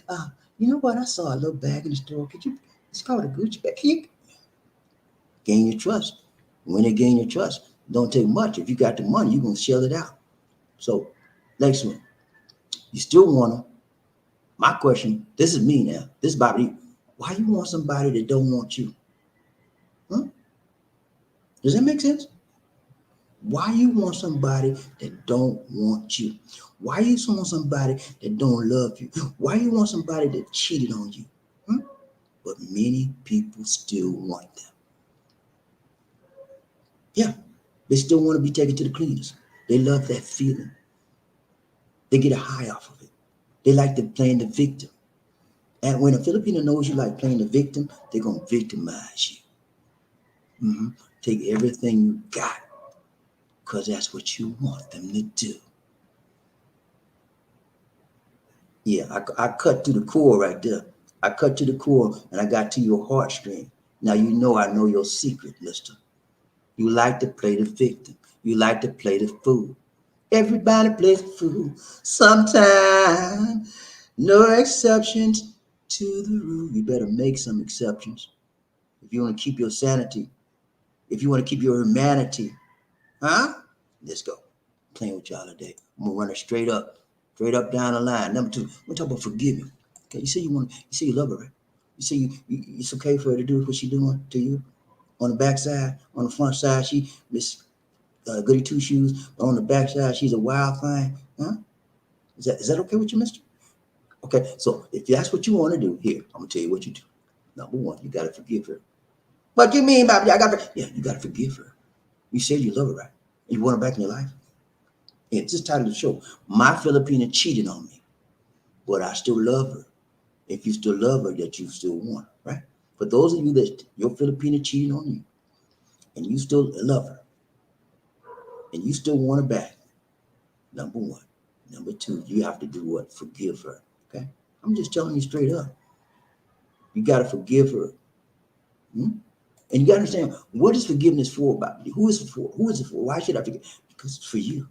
You know what? I saw a little bag in the store. It's called a Gucci bag. Can you gain your trust? When they gain your trust, don't take much. If you got the money, you're going to shell it out. So, next one. You still want them. My question, this is me now. This is Bobby. Why you want somebody that don't want you? Huh? Does that make sense? Why you want somebody that don't want you? Why you want somebody that don't love you? Why you want somebody that cheated on you? Hmm? But many people still want them. Yeah, they still want to be taken to the cleaners. They love that feeling. They get a high off of it. They like to playing the victim. And when a Filipino knows you like playing the victim, they're going to victimize you. Take everything you got because that's what you want them to do. Yeah, I cut to the core right there. I cut to the core and I got to your heartstring. Now you know I know your secret, mister. You like to play the victim. You like to play the fool. Everybody plays the fool sometimes. No exceptions to the rule. You better make some exceptions. If you want to keep your sanity, if you want to keep your humanity, huh? Let's go. I'm playing with y'all today. I'm gonna run it straight up down the line. Number two, we're talking about forgiving. Okay, you say you say you love her, right? You say it's okay for her to do what she's doing to you. On the backside, on the front side, she Miss Goody Two Shoes. But on the backside, she's a wild thing. Huh? Is that okay with you, mister? Okay, so if that's what you want to do, here, I'm gonna tell you what you do. Number one, you gotta forgive her. What do you mean, Bobby? You gotta forgive her. You said you love her, right? And you want her back in your life. Yeah, it's just title of the show. My Filipina cheated on me, but I still love her. If you still love her, that you still want her, right? For those of you that your Filipina cheated on you, and you still love her, and you still want her back, number one. Number two, you have to do what? Forgive her. Okay? I'm just telling you straight up. You got to forgive her. Hmm? And you got to understand, what is forgiveness for, Bobby? Who is it for? Who is it for? Why should I forgive? Because it's for you.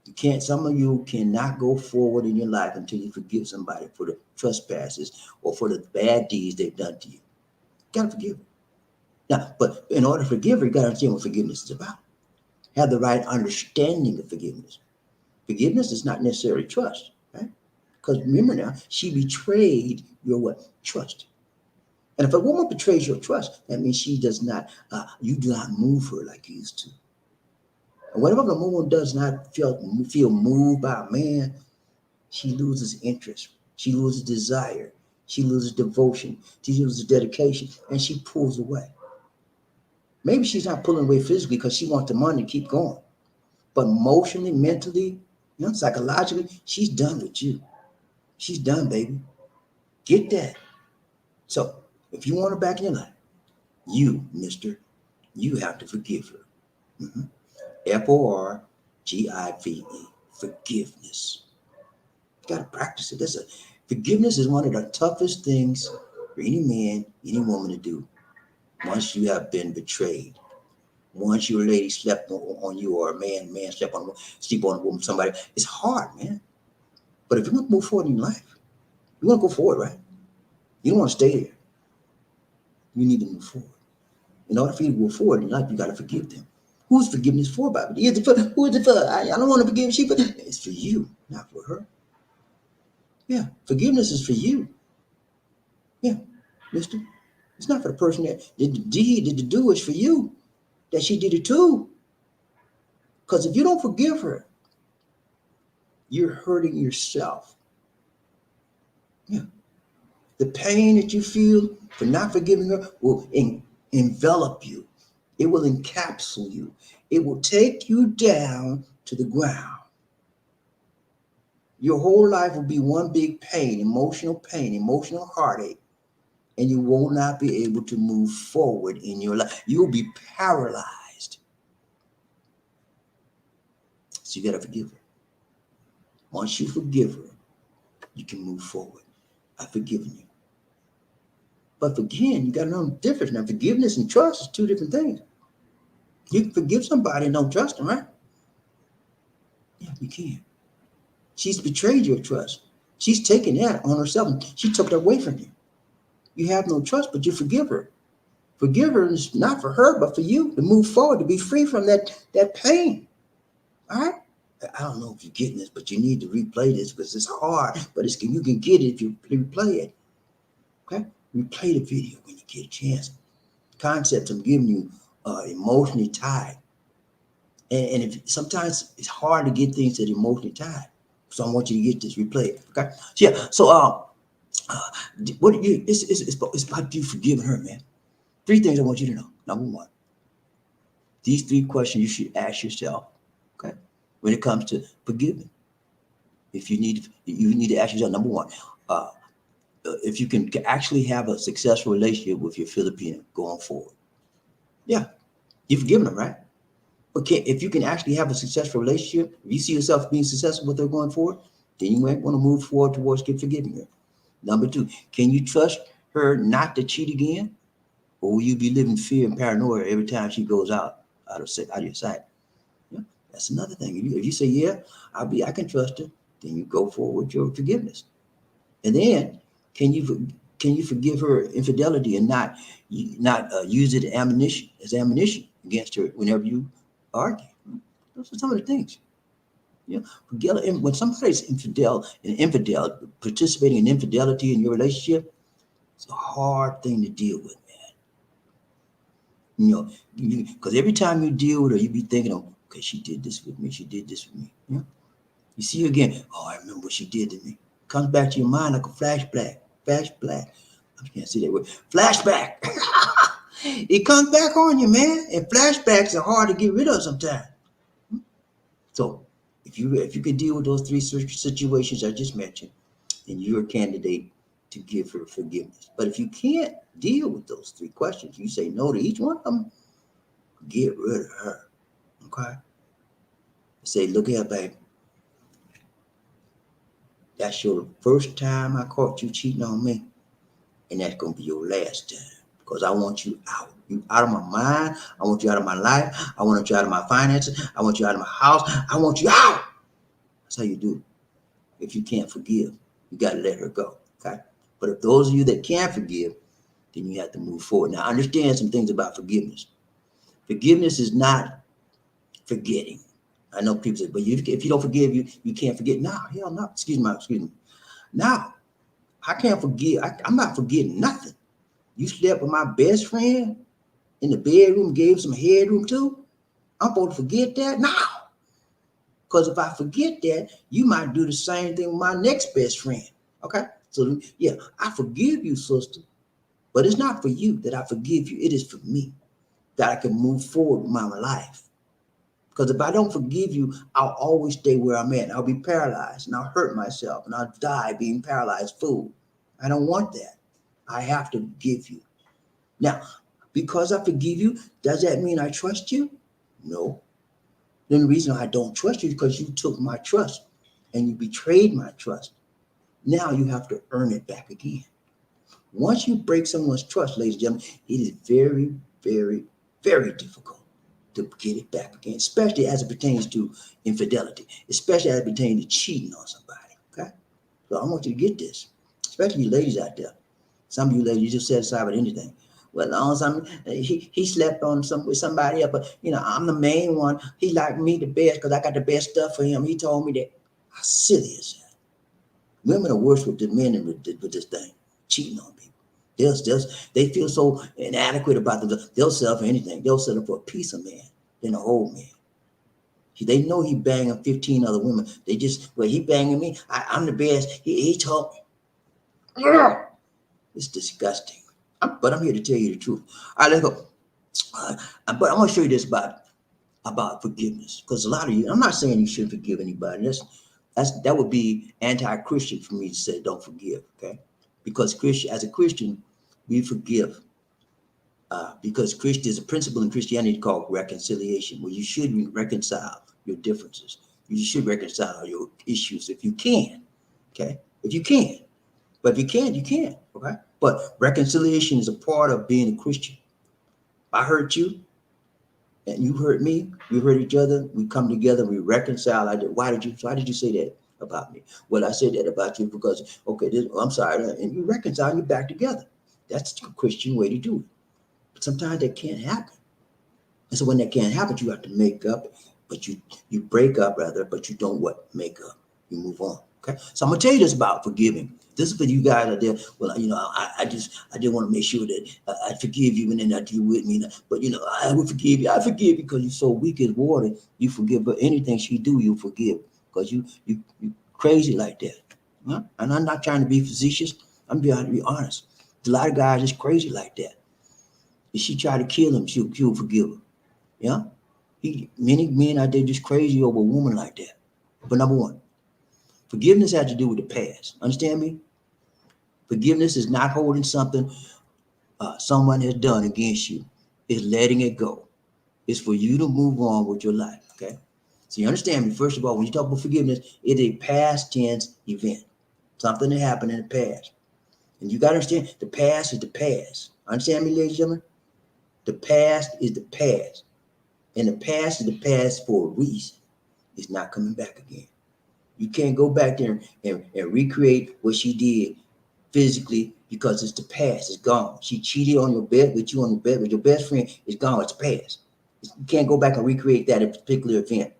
You can't, some of you cannot go forward in your life until you forgive somebody for the trespasses or for the bad deeds they've done to you. You got to forgive them. Now, but in order to forgive her, you got to understand what forgiveness is about. Have the right understanding of forgiveness. Forgiveness is not necessarily trust, right? Because remember now, she betrayed your what? Trust. And if a woman betrays your trust, that means she does not, you do not move her like you used to. And whenever a woman does not feel moved by a man, she loses interest. She loses desire. She loses devotion. She loses dedication, and she pulls away. Maybe she's not pulling away physically because she wants the money to keep going. But emotionally, mentally, psychologically, she's done with you. She's done, baby. Get that. So if you want her back in your life, you, mister, you have to forgive her. Mm-hmm. Forgive. Forgiveness. You got to practice it. Forgiveness is one of the toughest things for any man, any woman to do once you have been betrayed. Once your lady slept on you, or a man sleep on a woman, somebody, it's hard, man. But if you want to move forward in your life, you want to go forward, right? You don't want to stay there. You need to move forward. In order for you to go forward in life, you got to forgive them. Who's forgiveness for, Bobby? Who is it for? I don't want to forgive she, but it's for you, not for her. Yeah, forgiveness is for you. Yeah, mister. It's not for the person that did the deed, did the do. It's for you that she did it too. Because if you don't forgive her, you're hurting yourself. Yeah. The pain that you feel for not forgiving her will envelop you. It will encapsulate you. It will take you down to the ground. Your whole life will be one big pain, emotional heartache, and you will not be able to move forward in your life. You'll be paralyzed. So you got to forgive her. Once you forgive her, you can move forward. I've forgiven you. But again, you got to know the difference. Now, forgiveness and trust is two different things. You can forgive somebody and don't trust them, right? Yeah, you can. She's betrayed your trust. She's taken that on herself. She took that away from you. You have no trust, but you forgive her. Forgive her is not for her, but for you to move forward, to be free from that pain. All right? I don't know if you're getting this, but you need to replay this because it's hard, but you can get it if you replay it. Okay? Replay the video when you get a chance. Concepts I'm giving you are emotionally tied. And if sometimes it's hard to get things that are emotionally tied. So I want you to get this, replay it. Okay? So yeah, so what do you it's about you forgiving her, man. 3 things I want you to know. Number 1. These 3 questions you should ask yourself, okay, when it comes to forgiving. If you need to ask yourself, number 1, if you can actually have a successful relationship with your Filipina going forward. Yeah, you've forgiven them, right? Okay, if you can actually have a successful relationship, if you see yourself being successful with her going forward, then you might want to move forward towards forgiving her. Number 2, can you trust her not to cheat again? Or will you be living fear and paranoia every time she goes out of your sight? Yeah, that's another thing. If you say, yeah, I can trust her, then you go forward with your forgiveness. And then can you forgive her infidelity and not use it as ammunition against her whenever you argue? Those are some of the things. You know, when somebody's infidel, participating in infidelity in your relationship, it's a hard thing to deal with, man. You know, because every time you deal with her, you be thinking, oh, okay, she did this with me. She did this with me. You know? You see her again. Oh, I remember what she did to me. Comes back to your mind like a flashback. Flashback. I can't say that word. Flashback. It comes back on you, man. And flashbacks are hard to get rid of sometimes. So if you can deal with those 3 situations I just mentioned, then you're a candidate to give her forgiveness. But if you can't deal with those 3 questions, you say no to each one of them, get rid of her. Okay? Say, look here, babe. That's your first time I caught you cheating on me. And that's going to be your last time. Because I want you out. You out of my mind. I want you out of my life. I want you out of my finances. I want you out of my house. I want you out. That's how you do it. If you can't forgive, you got to let her go. Okay? But if those of you that can forgive, then you have to move forward. Now, understand some things about forgiveness. Forgiveness is not forgetting. I know people say, but if you don't forgive, you can't forget. No, hell no. Excuse me. Now, I can't forgive. I'm not forgetting nothing. You slept with my best friend in the bedroom, gave some headroom too. I'm supposed to forget that? No. Because if I forget that, you might do the same thing with my next best friend. Okay? So, yeah, I forgive you, sister. But it's not for you that I forgive you. It is for me that I can move forward with my life. Because if I don't forgive you, I'll always stay where I'm at. I'll be paralyzed and I'll hurt myself and I'll die being paralyzed fool. I don't want that. I have to forgive you. Now, because I forgive you, does that mean I trust you? No. Then the reason I don't trust you is because you took my trust and you betrayed my trust. Now you have to earn it back again. Once you break someone's trust, ladies and gentlemen, it is very, very, very difficult to get it back again, especially as it pertains to infidelity, especially as it pertains to cheating on somebody. Okay? So I want you to get this, especially you ladies out there. Some of you ladies, you just set aside with anything. Well, as long as he slept on with somebody else, but I'm the main one. He liked me the best because I got the best stuff for him. He told me that. How silly is that? Women are worse with the men with this thing, cheating on people. They feel so inadequate about themselves. They'll settle for anything. They'll settle for a piece of man than a whole man. They know he banging 15 other women. They just, well, he banging me. I'm the best. He told me. It's disgusting. But I'm here to tell you the truth. All right, let's go. But I want to show you this about forgiveness. Because a lot of you, I'm not saying you shouldn't forgive anybody. That would be anti-Christian for me to say don't forgive, okay? Because as a Christian, we forgive. Because there's a principle in Christianity called reconciliation, where you should reconcile your differences. You should reconcile your issues if you can, okay? If you can. But if you can't, you can't, okay? But reconciliation is a part of being a Christian. If I hurt you and you hurt me, we hurt each other, we come together, we reconcile. Why did you say that about me? Well, I said that about you because, okay, I'm sorry, and you reconcile, you're back together. That's the Christian way to do it. But sometimes that can't happen. And so when that can't happen, you have to make up, but you break up rather, but you don't what? Make up. You move on. Okay. So I'm gonna tell you this about forgiving. This is for you guys out there. Well, I didn't want to make sure that I forgive you and then that you with me. But I will forgive you. I forgive you because you're so weak as water. You forgive her anything she do, you forgive because you crazy like that. Huh? And I'm not trying to be facetious. I'm trying to be honest. A lot of guys is crazy like that. If she tried to kill him, she'll forgive her. Yeah, many men out there just crazy over a woman like that. But number one, forgiveness has to do with the past. Understand me? Forgiveness is not holding something someone has done against you. It's letting it go. It's for you to move on with your life. Okay. So you understand me? First of all, when you talk about forgiveness, it's a past tense event, something that happened in the past, and you got to understand the past is the past. Understand me, ladies and gentlemen? The past is the past. And the past is the past for a reason. It's not coming back again. You can't go back there and recreate what she did physically because it's the past. It's gone. She cheated on your bed with you on the bed with your best friend. It's gone. It's past. You can't go back and recreate that particular event.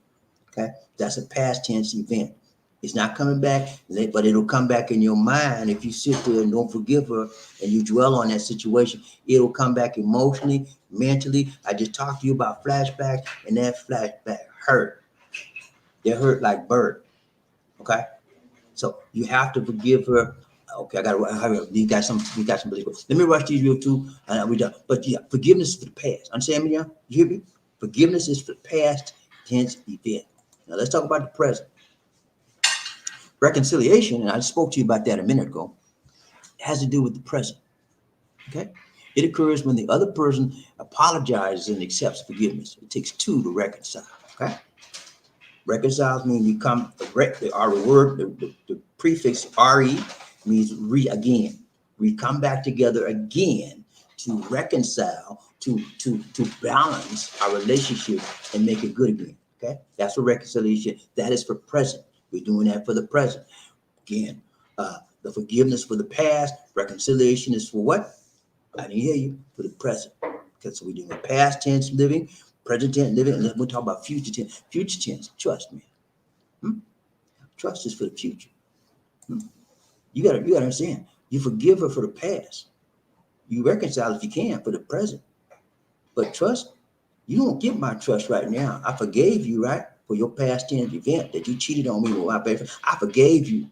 Okay? That's a past tense event. It's not coming back, but it'll come back in your mind if you sit there and don't forgive her and you dwell on that situation. It'll come back emotionally, mentally. I just talked to you about flashbacks, and that flashback hurt. They hurt like bird. Okay, so you have to forgive her. Okay, I gotta hurry up. You got some. Let me rush these real too, and we're done. But yeah, forgiveness is for the past. Understand me, now? You hear me? Forgiveness is for the past tense event. Now let's talk about the present. Reconciliation, and I spoke to you about that a minute ago, has to do with the present. Okay? It occurs when the other person apologizes and accepts forgiveness. It takes two to reconcile. Okay? Reconciles means we come, the word, the prefix re means again. We come back together again to reconcile, to balance our relationship and make it good again. Okay? That's for reconciliation. That is for present. We're doing that for the present. Again, the forgiveness for the past, reconciliation is for what? I didn't hear you. For the present. Okay, so we're doing past tense living, present tense living, and then we'll talk about future tense. Future tense, trust me. Trust is for the future. You gotta understand. You forgive her for the past. You reconcile if you can for the present. But trust, you don't get my trust right now. I forgave you, right? For your past tense event that you cheated on me with my best friend. I forgave you.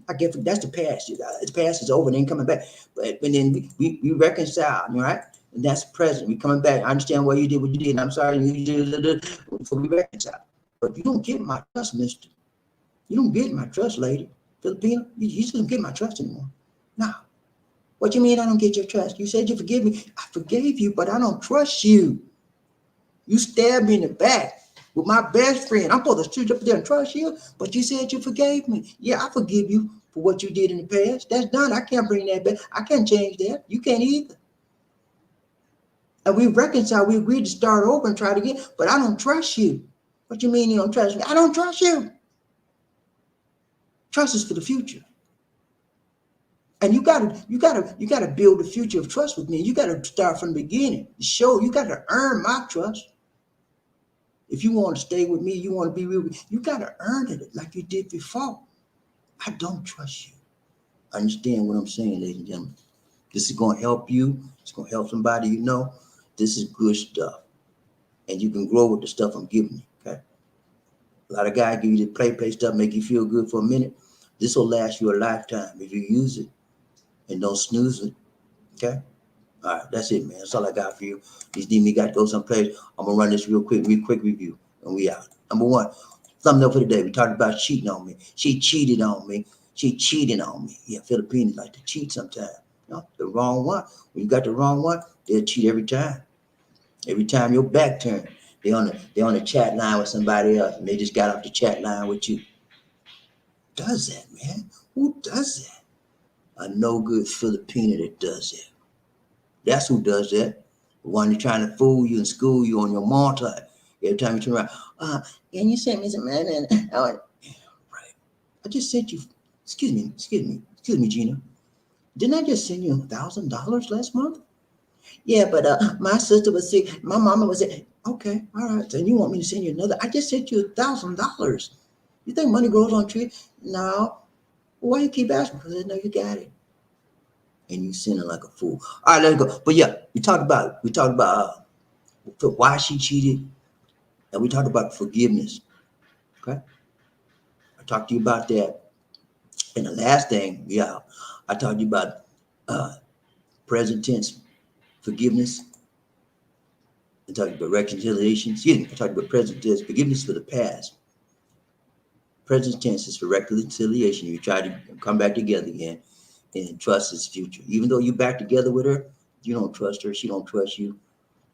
I guess that's the past. The past is over and ain't coming back. But then we reconcile, right? And that's present. We coming back. I understand why you did what you did. And I'm sorry you did. So we reconcile. But you don't get my trust, mister. You don't get my trust, lady. Filipina, you just don't get my trust anymore. No. What you mean I don't get your trust? You said you forgive me. I forgave you, but I don't trust you. You stabbed me in the back with my best friend. I'm supposed to sit up there and trust you, but you said you forgave me. Yeah, I forgive you for what you did in the past. That's done. I can't bring that back. I can't change that. You can't either. And we reconciled. We agreed to start over and try it again, but I don't trust you. What you mean you don't trust me? I don't trust you. Trust is for the future. And you gotta build a future of trust with me. You gotta start from the beginning. Show you gotta earn my trust. If you want to stay with me, you want to be real with me, you gotta earn it like you did before. I don't trust you. Understand what I'm saying, ladies and gentlemen? This is gonna help you. It's gonna help somebody you know. This is good stuff. And you can grow with the stuff I'm giving you. Okay. A lot of guys give you the play stuff, make you feel good for a minute. This will last you a lifetime if you use it and don't snooze it. Okay. All right, that's it, man. That's all I got for you. These me got to go someplace. I'm gonna run this real quick review, and we out. Number one, thumbnail for the day. We talked about cheating on me. She cheated on me. She cheated on me. Yeah, Filipinos like to cheat sometimes. The wrong one. When you got the wrong one, they'll cheat every time. Every time your back turned, they on the chat line with somebody else, and they just got off the chat line with you. Who does that, man? Who does that? A no good Filipina that does that. That's who does that. The one that's trying to fool you and school you on your multi. Every time you turn around, and you sent me some money. Right. I just sent you, excuse me, Gina. Didn't I just send you $1,000 last month? Yeah, but my sister was sick. My mama was sick. Okay, all right. So you want me to send you another? I just sent you $1,000. You think money grows on trees? No. Why you keep asking? Because I know you got it. And you sinning like a fool. All right, let's go. But yeah, we talked about why she cheated, and we talked about forgiveness. Okay, I talked to you about that. And the last thing, I talked to you about present tense forgiveness. I talked about reconciliation. Excuse me. I talked about present tense forgiveness for the past. Present tense is for reconciliation. You try to come back together again. And trust is future. Even though you're back together with her, you don't trust her. She don't trust you,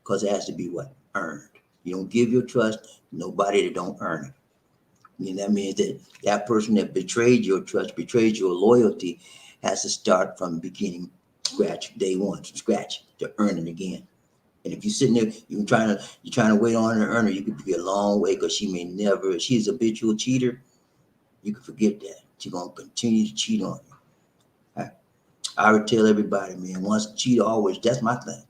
because it has to be what? Earned. You don't give your trust to nobody that don't earn it. I mean, that means that person that betrayed your trust, betrayed your loyalty, has to start from the beginning, scratch, day one, from scratch, to earn it again. And if you're sitting there, you're trying to wait on her to earn her, you could be a long way, because she may never, she's a habitual cheater. You can forget that. She's going to continue to cheat on you. I would tell everybody, man, once a cheater, always. That's my thing.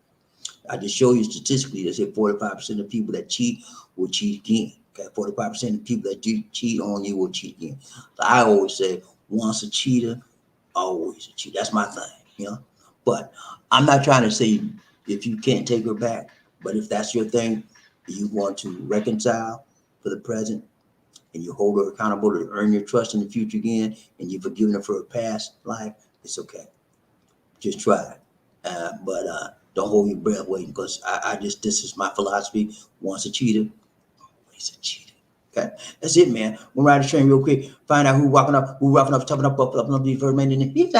I just show you statistically, they say 45% of people that cheat will cheat again. Okay, 45% of people that do cheat on you will cheat again. So I always say, once a cheater, always a cheater. That's my thing, But I'm not trying to say if you can't take her back, but if that's your thing, you want to reconcile for the present, and you hold her accountable to earn your trust in the future again, and you've forgiven her for her past life, it's okay. Just try it. But don't hold your breath waiting, because this is my philosophy. Once a cheater, always a cheater. Okay, that's it, man. We'll ride the train real quick. Find out who roughing up, topping up these first man in the pizza.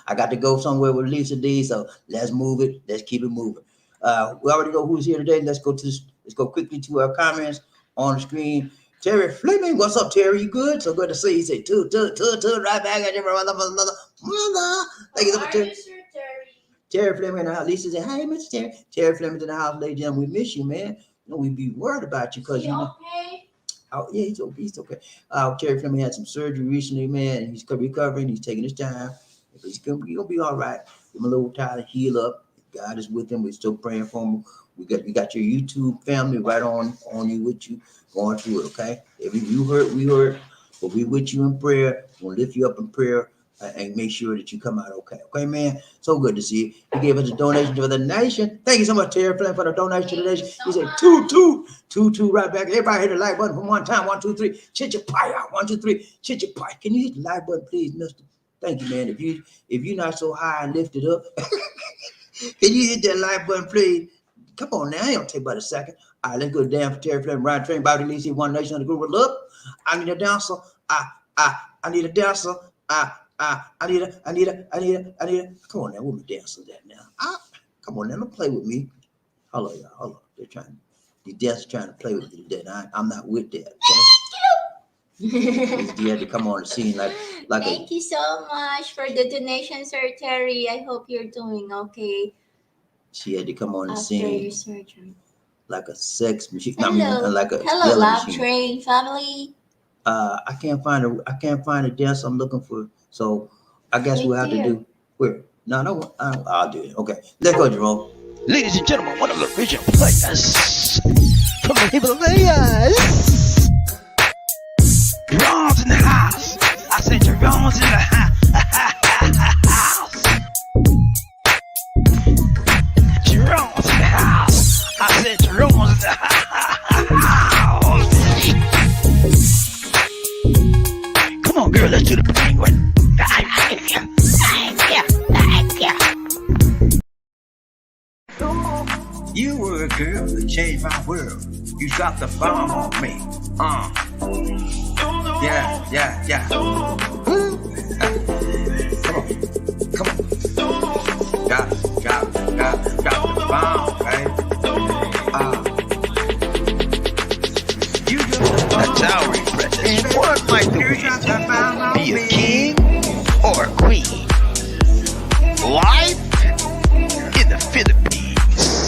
I got to go somewhere with Lisa D, so let's move it. Let's keep it moving. We already know who's here today. Let's go quickly to our comments on the screen. Terry Fleming, what's up, Terry? You good? So good to see you. Say two, right back at you, mother. Thank you so much, Terry. Terry Fleming in the house. Lisa said, "Hey, Mr. Terry." Terry Fleming in the house, ladies and gentlemen. We miss you, man. We be worried about you, because okay? Oh yeah, he's okay. Terry Fleming had some surgery recently, man, and he's recovering. He's taking his time. He's gonna be all right. Give him a little time to heal up. God is with him. We're still praying for him. We got your YouTube family right on you, with you, going through it. Okay, if you hurt, we hurt, but we with you in prayer. We'll lift you up in prayer. And make sure that you come out okay. Okay, man? So good to see you. He gave us a donation for the nation. Thank you so much, Terry, for the donation to the nation. He said, two, right back. Everybody hit the like button from one time. 1, 2, 3. Chichapaya. 1, 2, 3. Chichapaya. Can you hit the like button, please, mister? Thank you, man. If you're not so high and lifted up, can you hit that like button, please? Come on now. It don't take about a second. All right, let's go down for Terry Fleming, Ryan Train, Bobby Lee, One Nation on the group. Look, I need a dancer. I need a dancer. I need a. Come on now, we'll be dancing that now. Come on now, don't play with me. Hello, y'all. Hello. The dancers trying to play with me today. I'm not with that. Okay? You had to come on the scene like. Thank you so much for the donation, Sir Terry. I hope you're doing okay. She had to come on the after scene your surgery. Like a sex machine. Hello, hello, Love Train family. I can't find a dance I'm looking for. So I guess we'll have to do. Where? No, I'll do it. Okay, let's go, Jerome. Ladies and gentlemen, one of the original players from the Himalayas. Jerome's in the house. I said Jerome's in the house. Jerome's in the house. I said Jerome's in the house. Come on, girl, let's do the penguin. You were a girl that changed my world. You dropped the bomb on me. Yeah. Come on. Drop the bomb, right? You just That's our impression. What might the winner be, a king or a queen? Life in the Philippines.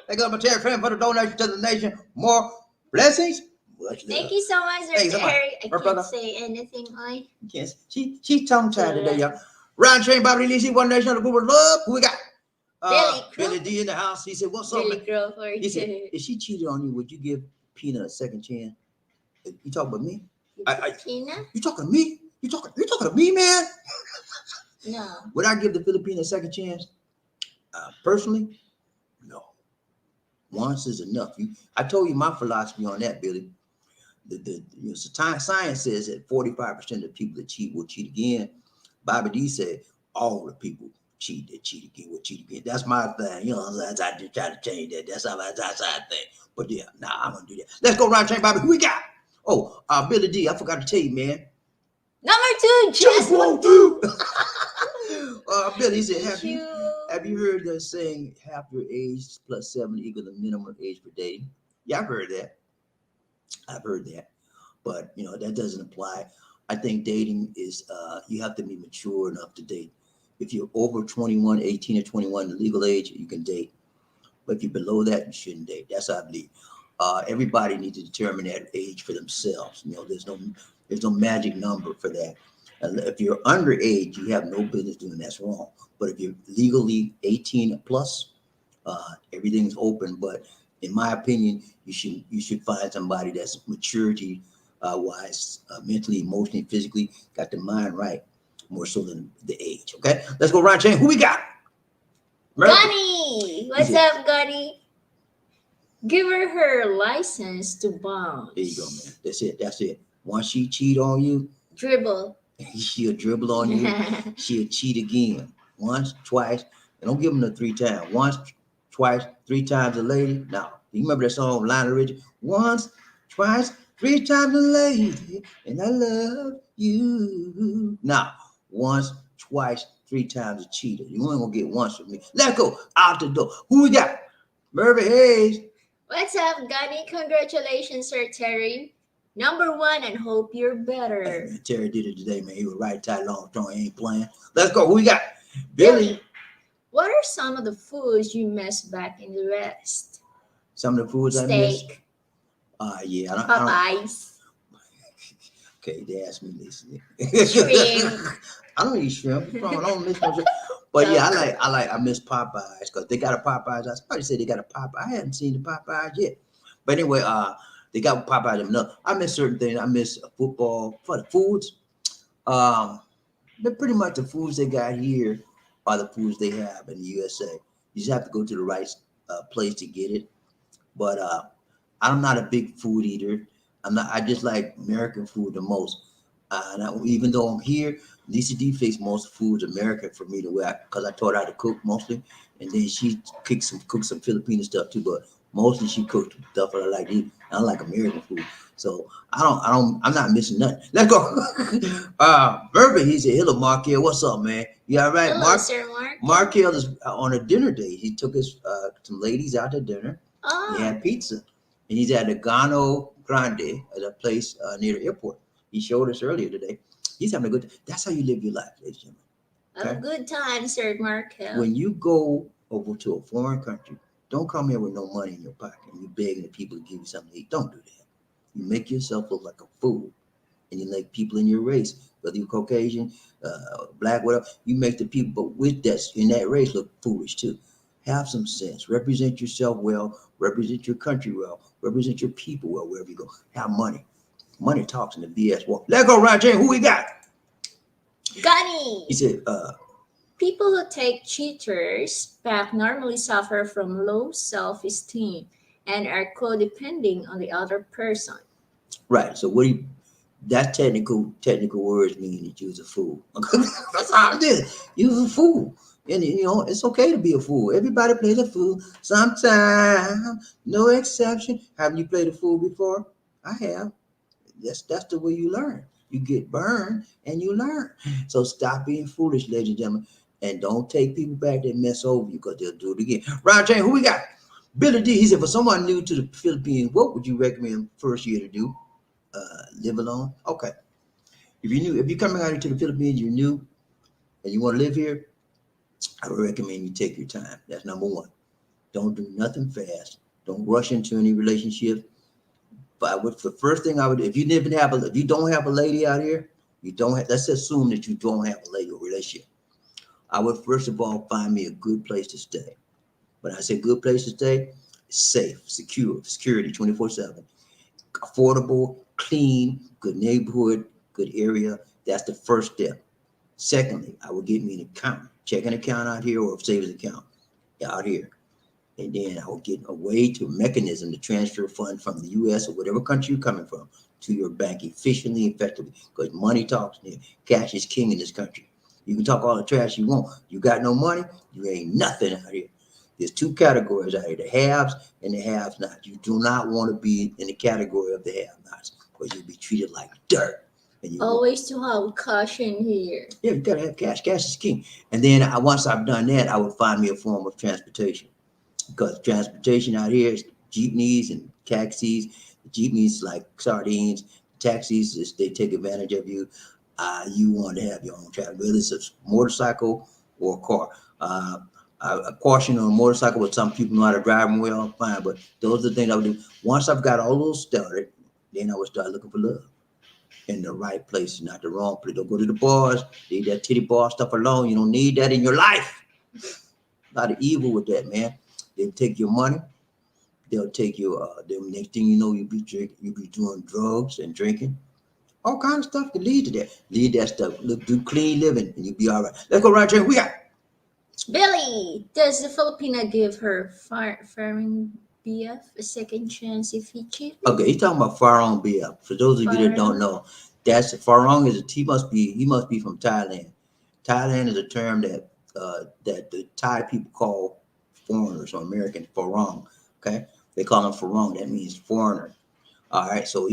Thank God, my Terry friend, for the donation to the nation. More blessings. Much love. Thank you so much, Sir Thank you so much. Terry. I Her can't brother. say anything. Oi. Yes, she's tongue tied today, y'all. Ryan Train, Bobby Lee, one nation of the group of love. Who we got? Billy D in the house. He said, "What's up, Billy man?" Grove or He said, "If she cheated on you, would you give Peanut a second chance?" You talking about me? Tina? You talking to me? You talking to me, man? No. Would I give the Filipina a second chance? Personally, no. Once is enough. I told you my philosophy on that, Billy. Science says that 45% of people that cheat will cheat again. BobbieD said all the people cheat again will cheat again. That's my thing. You know, I just try to change that. That's how I think. But yeah, I'm gonna do that. Let's go round chain, Bobby. Who we got? Oh, Billy D. I forgot to tell you, man. Number 2, Just won't do. Billy said, have you heard the saying half your age plus 7 equals the minimum age for dating? Yeah, I've heard that. But that doesn't apply. I think dating is you have to be mature enough to date. If you're over 21, 18 or 21, the legal age, you can date. But if you're below that, you shouldn't date. That's how I believe. Everybody needs to determine that age for themselves. There's no magic number for that. If you're underage, you have no business doing that's wrong. But if you're legally 18 plus, everything's open. But in my opinion, you should find somebody that's maturity wise, mentally, emotionally, physically, got the mind right, more so than the age. Okay, let's go round chain. Who we got? Gunny, what's up, Gunny? Give her license to bounce. There you go, man. That's it. Once she cheat on you, dribble. She'll dribble on you. She'll cheat again. Once, twice. And don't give them the 3 times. Once, twice, 3 times a lady. Now, you remember that song, Lionel Richie? Once, twice, 3 times a lady, and I love you. Now, once, twice, 3 times a cheater. You ain't gonna get once with me. Let's go out the door. Who we got? Murphy Hayes. What's up, Gunny? Congratulations, Sir Terry. Number 1, and hope you're better. Hey, man, Terry did it today, man. He was right, tight, long, strong. He ain't playing. Let's go. Who we got? Billy. What are some of the foods you miss back in the West? Some of the foods Steak. I miss. Yeah, Popeyes. Okay, they asked me this. Shrimp. I don't eat shrimp. I don't miss no shrimp. But yeah, I miss Popeyes because they got a Popeyes. I probably say they got a Popeye. I haven't seen the Popeyes yet. But anyway, they got Popeyes enough. I miss certain things. I miss football for the foods. But pretty much the foods they got here are the foods they have in the USA. You just have to go to the right place to get it. But I'm not a big food eater. I just like American food the most. Even though I'm here, Lisa D fixed most foods American for me because I taught her how to cook mostly, and then she cooked some Filipino stuff too. But mostly she cooked stuff that I like to eat. I like American food, so I'm not missing nothing. Let's go. Murphy, he said, "Hello, Markell. What's up, man? You all right?" Hello, Sir Markell is on a dinner date. He took his some ladies out to dinner. Oh. He had pizza, and he's at the Gano Grande at a place near the airport. He showed us earlier today. He's having a good time. That's how you live your life, ladies and gentlemen. Okay? A good time, Sir Markell. When you go over to a foreign country, don't come here with no money in your pocket and you begging the people to give you something to eat. Don't do that. You make yourself look like a fool, and you make people in your race, whether you're Caucasian, black, whatever, you make the people with that in that race look foolish too. Have some sense. Represent yourself well. Represent your country well. Represent your people well wherever you go. Have money. Money talks in the BS walk. Let's go, Roger. Who we got? Gunny. He said, people who take cheaters back normally suffer from low self-esteem and are codependent on the other person. Right. So that technical words mean that you're a fool. That's how it is. You're a fool. And it's okay to be a fool. Everybody plays a fool sometimes. No exception. Haven't you played a fool before? I have. That's the way you learn. You get burned and you learn. So stop being foolish, ladies and gentlemen, and don't take people back that mess over you because they'll do it again. Roger, who we got? Billy D. He said, for someone new to the Philippines, what would you recommend first year to do? Live alone. Okay. If you're coming out here to the Philippines, you're new, and you want to live here, I would recommend you take your time. That's number 1. Don't do nothing fast. Don't rush into any relationship. But the first thing I would, if you don't have a lady out here, you don't have, let's assume that you don't have a lady or relationship. I would first of all find me a good place to stay. When I say good place to stay, safe, security 24/7, affordable, clean, good neighborhood, good area. That's the first step. Secondly, I would get me an account, checking account out here or a savings account out here. And then I will get a way to a mechanism to transfer funds from the U.S. or whatever country you're coming from to your bank efficiently, effectively, because money talks. Cash is king in this country. You can talk all the trash you want. You got no money, you ain't nothing out here. There's two categories out here, the haves and the have-nots. You do not want to be in the category of the have-nots, because you'll be treated like dirt. And you Always to have caution here. Yeah, you gotta have cash. Cash is king. And then once I've done that, I would find me a form of transportation, because transportation out here is jeepneys and taxis. Jeepneys like sardines. Taxis is they take advantage of you. You want to have your own travel, whether it's a motorcycle or a car. A caution on a motorcycle, but some people know how to drive them well, fine. But those are the things I would do. Once I've got all those started, then I would start looking for love in the right place, not the wrong place. Don't go to the bars. Leave that titty bar stuff alone. You don't need that in your life. A lot of evil with that, man. They'll take your money. They'll take your. The next thing you know, you'll be doing drugs and drinking. All kinds of stuff can lead to that. Lead that stuff. Look, do clean living, and you'll be all right. Let's go right here. We got Billy, does the Filipina give her foreign BF a second chance if he cheats? Okay, he's talking about Farong BF. For those of you that don't know, that's Farong he must be from Thailand. Thailand is a term that the Thai people call foreigners or Americans, Farong. Okay, they call him Farong. That means foreigner. All right, so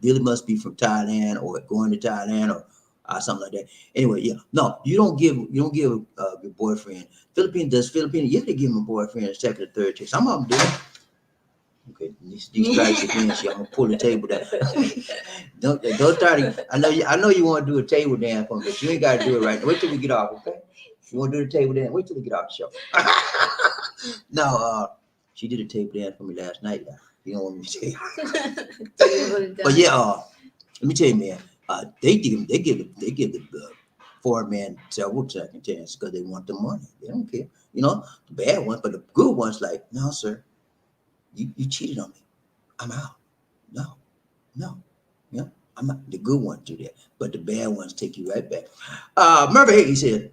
Billy must be from Thailand or going to Thailand or something like that. Anyway, yeah, no, you don't give your boyfriend. Filipino, yeah, they give him a boyfriend a second or third chance. Some of them do. Okay, these strikes again. I'm gonna pull the table down. don't try to. I know you want to do a table dance for me, but you ain't got to do it right now. Wait till we get off, okay? You want to do the table dance? Wait till we get off the show. No, she did a table dance for me last night. You don't want me to tell you. But yeah, let me tell you, man. They give the foreign man several second chances because they want the money. They don't care. You know, the bad ones, but the good ones, like, no, sir. You cheated on me. I'm out. No. Yeah, I'm not. The good ones do that, but the bad ones take you right back. Murphy Hayes said,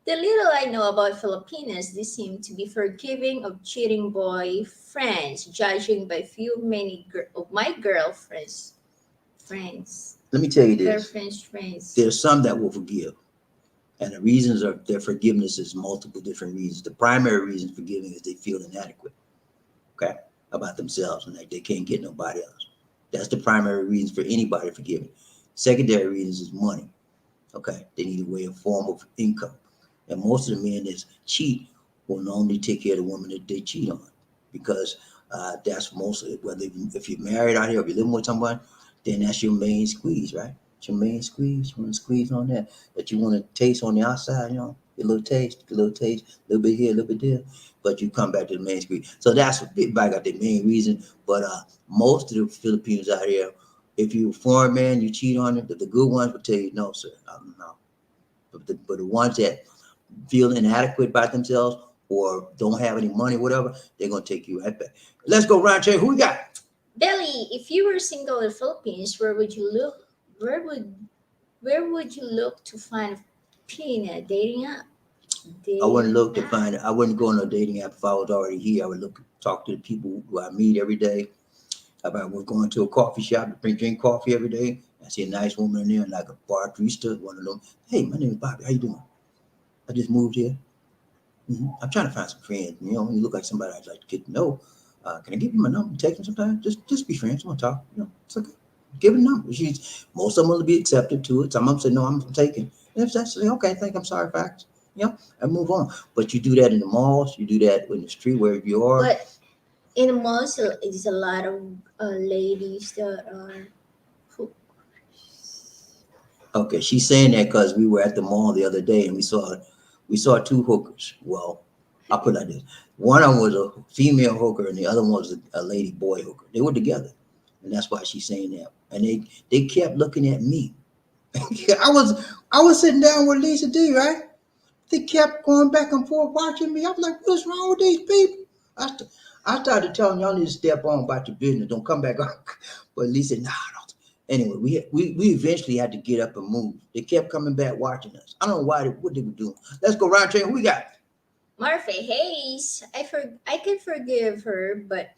the little I know about Filipinos, they seem to be forgiving of cheating boyfriends, judging by many of my girlfriends' friends. Let me tell you this. Girlfriends' friends. There's some that will forgive. And the reasons of their forgiveness is multiple different reasons. The primary reason for forgiving is they feel inadequate, okay, about themselves and like they can't get nobody else. That's the primary reason for anybody forgiving. Secondary reasons is money, okay? They need a form of income. And most of the men that cheat will normally take care of the woman that they cheat on, because that's mostly, whether if you're married out here, if you're living with someone, then that's your main squeeze, right? It's your main squeeze. You want to squeeze on that you want to taste on the outside, you know, a little taste, a little bit here, a little bit there, but you come back to the main squeeze. So that's what everybody got the main reason. But most of the Filipinos out here, if you're a foreign man, you cheat on them, the good ones will tell you, no, sir, no. But the ones that feel inadequate by themselves or don't have any money, whatever, they're going to take you right back. Let's go, Ryan J. Who we got? Billy, if you were single in the Philippines, where would you look? Where would you look to find a Filipina dating app? I wouldn't look to find it. I wouldn't go on a dating app if I was already here. I would talk to the people who I meet every day. If I was going to a coffee shop to drink coffee every day, I see a nice woman in there, like a barista, one of them. Hey, my name is Bobby. How you doing? I just moved here. I'm trying to find some friends. You know, you look like somebody I'd like to get to know. Can I give you my number? Text me sometime. Just be friends. I want to talk. You know, it's okay. Give it a number. Most of them will be accepted to it. Some of them say, no, I'm taking. And if that's okay, I'm sorry, facts. You know, and move on. But you do that in the malls. You do that in the street, wherever you are. But in the malls, there's a lot of ladies that are. Okay, she's saying that because we were at the mall the other day and we saw two hookers. Well, I'll put it like this. One of them was a female hooker and the other one was a lady boy hooker. They were together. And that's why she's saying that. And they kept looking at me. I was sitting down with Lisa D, right? They kept going back and forth watching me. I was like, what's wrong with these people? I started telling y'all need to step on about your business. Don't come back on. But Lisa, nah, don't. Anyway, we eventually had to get up and move. They kept coming back watching us. I don't know what they were doing. Let's go round train. Who we got? Marfa Hayes, I can forgive her, but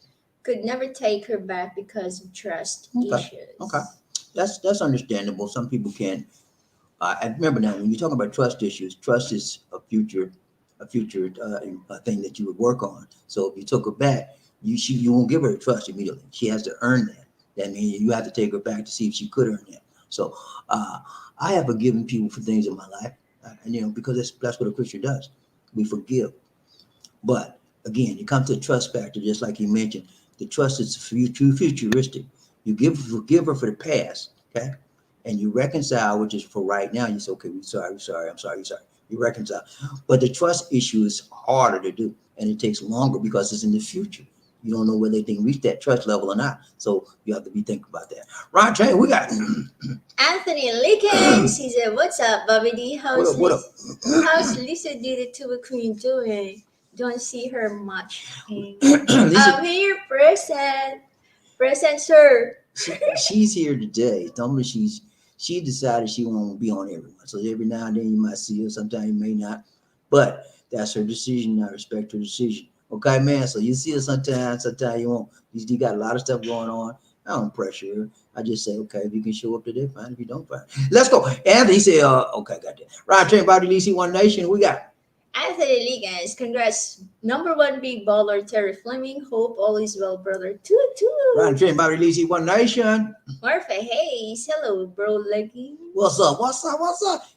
could never take her back because of trust issues. Okay. That's understandable. Some people can't. I remember now when you're talking about trust issues, trust is a future thing that you would work on. So if you took her back, you won't give her trust immediately. She has to earn that. That means you have to take her back to see if she could earn that. So I have forgiven people for things in my life, because that's what a Christian does. We forgive. But again, it comes to the trust factor, just like you mentioned. The trust is futuristic. You forgive her for the past, okay? And you reconcile, which is for right now. You say, okay, I'm sorry. You reconcile. But the trust issue is harder to do, and it takes longer because it's in the future. You don't know whether they can reach that trust level or not. So you have to be thinking about that. Ron Chain, we got Anthony Lickens. He said, "What's up, BobbieD? How's what up? Lisa D, the tuba queen, doing? Don't see her much. Lisa, I'm here, present, sir. she's here today. Tell me she decided she won't be on everyone. So every now and then you might see her, sometimes you may not. But that's her decision. I respect her decision. Okay, man. So you see her sometimes you won't. You got a lot of stuff going on. I don't pressure her. I just say, okay, if you can show up today, fine. If you don't, fine. Let's go. Anthony said, okay, got that. Right, train about the DC One Nation. We got Anthony Lickens, congrats. Number one big baller, Terry Fleming. Hope all is well, brother. Toot. right, train about the DC One Nation. Marfa Hayes, hello, bro, Leggy. What's up?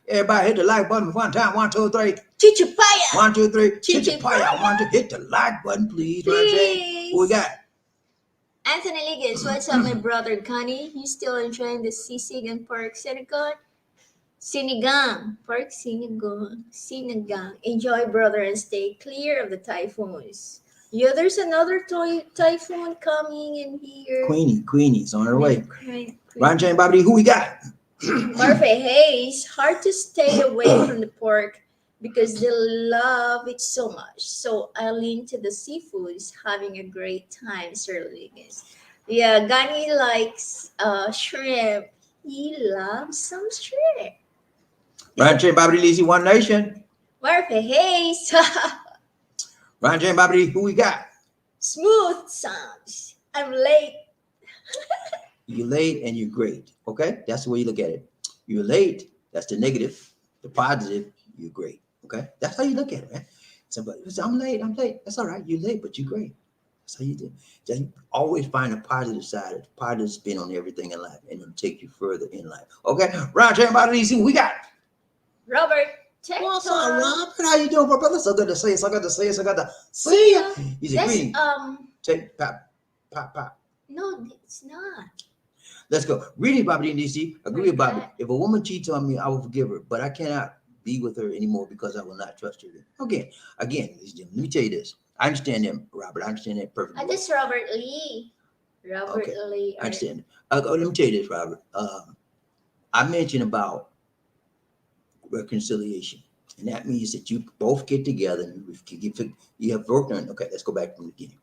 Everybody hit the like button one time. 1, 2, 3. Chichupaya. 1, 2, 3. Chichipaya. I want to hit the like button, please. Right, train. Who we got? Anthony Lickens, what's up, my brother Connie? You still enjoying the Sisig and Park Sinigang. Park Sinigang. Enjoy, brother, and stay clear of the typhoons. Yeah, there's another typhoon coming in here. Queenie's on her way. Right. Ron Chain, BobbieD, who we got? Marfa Hayes, hard to stay away from the pork because they love it so much. So I lean to the seafoods, having a great time, Sir Lickens. Yeah, Gani likes shrimp. He loves some shrimp. Ron Chain, BobbieD, DC One Nation. Marfa Hayes, Ron Chain, BobbieD, who we got? smooth sounds. I'm late. You're late and you're great. Okay, that's the way you look at it. You're late. That's the negative. The positive, you're great. Okay, that's how you look at it, man. Somebody says, I'm late. That's all right. You're late, but you're great. That's how you do. Just always find a positive side, a positive spin on everything in life, and it'll take you further in life. Okay, Ron Chain, BobbieD, see what we got. Robert, check. What's up, Robert? How you doing, brother? So good to see you. So good to see you. He's a greeting. Take pop. No, it's not. Let's go. Reading BobbieD in DC. Agree with Bobby. If a woman cheats on me, I will forgive her, but I cannot be with her anymore because I will not trust her. Again, let me tell you this. I understand that, Robert. I understand that perfectly. That's Robert Lee. Robert Lee. I understand. Let me tell you this, Robert. I mentioned about reconciliation, and that means that you both get together and you have worked on. Okay, let's go back from the beginning.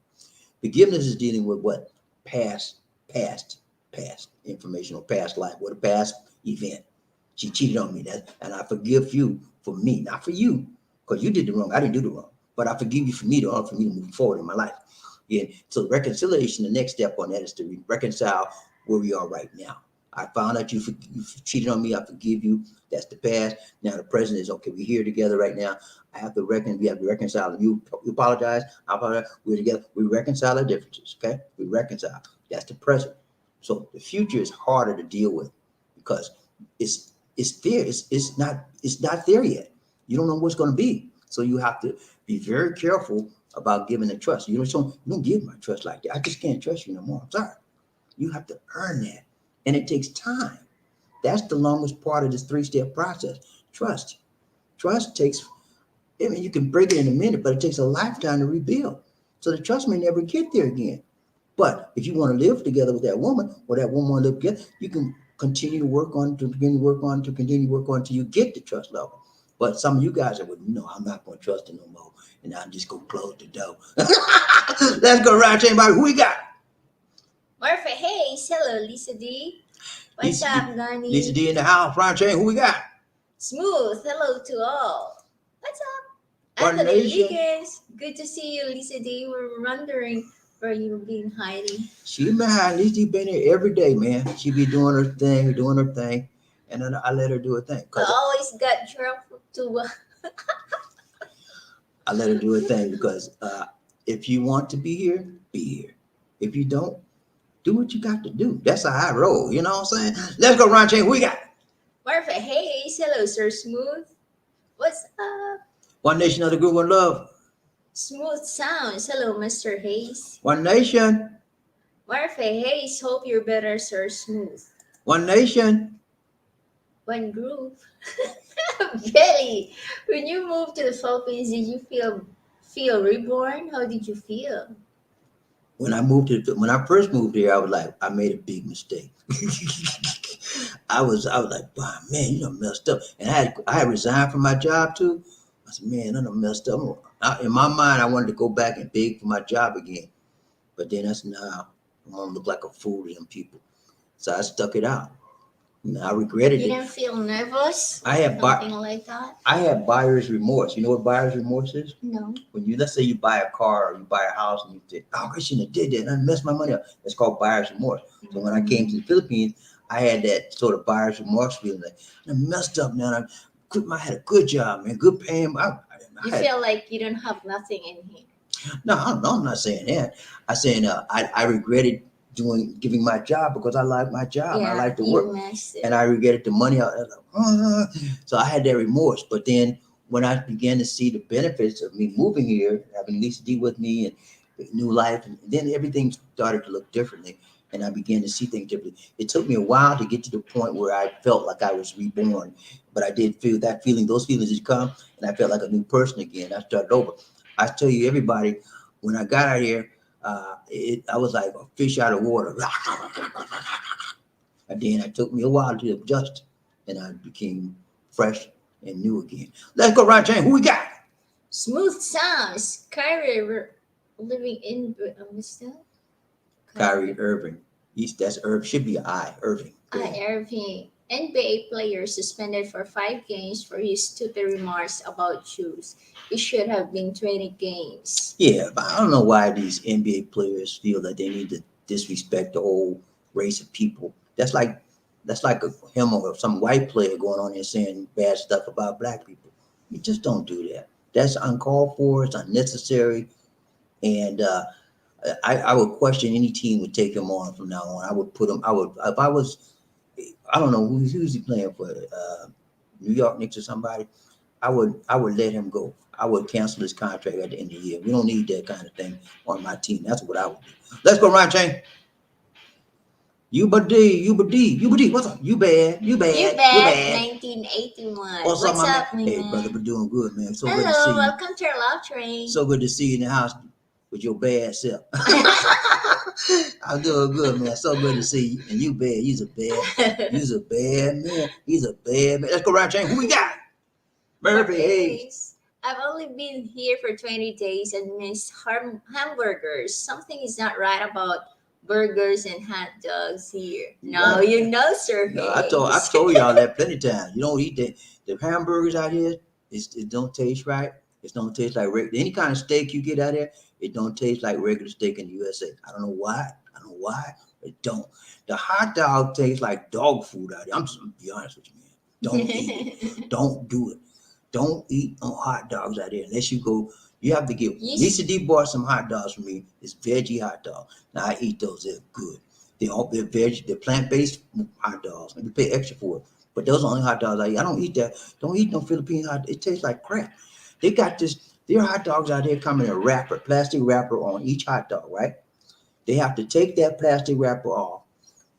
Forgiveness is dealing with what? Past information or past life, what a past event. She cheated on me, and I forgive you for me, not for you, because you did the wrong. I didn't do the wrong, but I forgive you for me to move forward in my life. Yeah. So reconciliation, the next step on that is to reconcile where we are right now. I found out you cheated on me. I forgive you. That's the past. Now the present is okay. We're here together right now. We have to reconcile. You apologize. I apologize. We're together. We reconcile our differences. Okay. We reconcile. That's the present. So the future is harder to deal with because it's there. It's not there yet. You don't know what's going to be. So you have to be very careful about giving the trust. You don't give my trust like that. I just can't trust you no more. I'm sorry. You have to earn that. And it takes time. That's the longest part of this 3-step process. Trust. Trust takes I mean, you can break it in a minute, but it takes a lifetime to rebuild. So the trust may never get there again. But if you want to live together with that woman, or that woman want to live together, you can continue to work on, to continue to work on, to continue to work on until you get the trust level. But some of you guys are, no, I'm not going to trust her no more, and I'll just go close the door. Let's go around, everybody. Who we got? Marfa Hayes. Hello, Lisa D. What's Lisa up, Gani? Lisa D in the house. Round chain. Who we got? Smooth. Hello to all. What's up? One Anthony nation. Ligas. Good to see you, Lisa D. We're wondering where you've been hiding. She been behind. Lisa been here every day, man. She be doing her thing, and then I let her do her thing. I always got drunk to. I let her do her thing because if you want to be here, be here. If you don't, do what you got to do. That's how I roll. You know what I'm saying? Let's go, Ron Chain. Who we got? Marfa Hayes. Hello, Sir Smooth. What's up? One nation, under good, one love. Smooth sounds. Hello, Mr. Hayes. One nation. Marfa Hayes. Hope you're better, Sir Smooth. One nation. One groove. Belly. When you moved to the Philippines, did you feel reborn? How did you feel? When I first moved here, I was like, I made a big mistake. I was like, wow, man, you done messed up. And I had resigned from my job too. I said, man, I done messed up. In my mind, I wanted to go back and beg for my job again. But then I said, nah, I'm gonna look like a fool to them people. So I stuck it out. And I regretted You it. didn't feel nervous? I had Something like that? I had buyer's remorse. You know what buyer's remorse is? No. When let's say you buy a car or you buy a house and you think, oh, I shouldn't have did that. I messed my money up. It's called buyer's remorse. So when I came to the Philippines, I had that sort of buyer's remorse feeling like I messed up, man. I had a good job, man, good paying. You feel like you don't have nothing in here. No, I'm not saying that. I'm saying I regretted giving my job because I like my job. I like to work, and I regretted the money. So I had that remorse. But then when I began to see the benefits of me moving here, having Lisa D with me, and new life, and then everything started to look differently, and I began to see things differently. It took me a while to get to the point where I felt like I was reborn, but I did feel that feeling. Those feelings had come, and I felt like a new person again. I started over. I tell you, everybody, when I got out here, I was like a fish out of water. And then it took me a while to adjust, and I became fresh and new again. Let's go, Ryan James. Who we got? Smooth sounds. Kyrie living in Kyrie Irving. That's Irving. Should be an I. Irving. Irving. NBA player suspended for 5 games for his stupid remarks about Jews. It should have been 20 games. Yeah, but I don't know why these NBA players feel that they need to disrespect the whole race of people. That's like him or some white player going on there saying bad stuff about black people. You just don't do that. That's uncalled for. It's unnecessary. And I would question any team would take him on from now on. I would put him. If I was. I don't know who's he playing for, New York Knicks or somebody. I would let him go. I would cancel his contract at the end of the year. We don't need that kind of thing on my team. That's what I would do. Let's go, Ryan Chain. UBD. What's up? You bad. 1981. What's up, man? Hey, brother, we're doing good, man. So good to see Hello, you. welcome to our love train. So good to see you in the house with your bad self. I'm doing good, man. So good to see you. And you bad. You's a bad man. He's a bad man. Let's go, Ryan Chain. Who we got? Murphy Hayes. I've only been here for 20 days and missed hamburgers. Something is not right about burgers and hot dogs here. No, Right. you know, sir. No, I told y'all that plenty of times. You don't eat the hamburgers out here. It don't taste right. It don't taste like any kind of steak you get out there. It don't taste like regular steak in the USA. I don't know why. It don't. The hot dog tastes like dog food out there. I'm just gonna be honest with you, man. Don't eat it. Don't do it. Don't eat on hot dogs out there unless you go. You have to get. Lisa D bought some hot dogs for me. It's veggie hot dog. Now I eat those. They're good. They're veg. They're plant-based hot dogs. And we pay extra for it. But those are only hot dogs I eat. I don't eat that. Don't eat no Philippine hot. It tastes like crap. They got this. Their hot dogs out there come in a wrapper, plastic wrapper on each hot dog, right? They have to take that plastic wrapper off,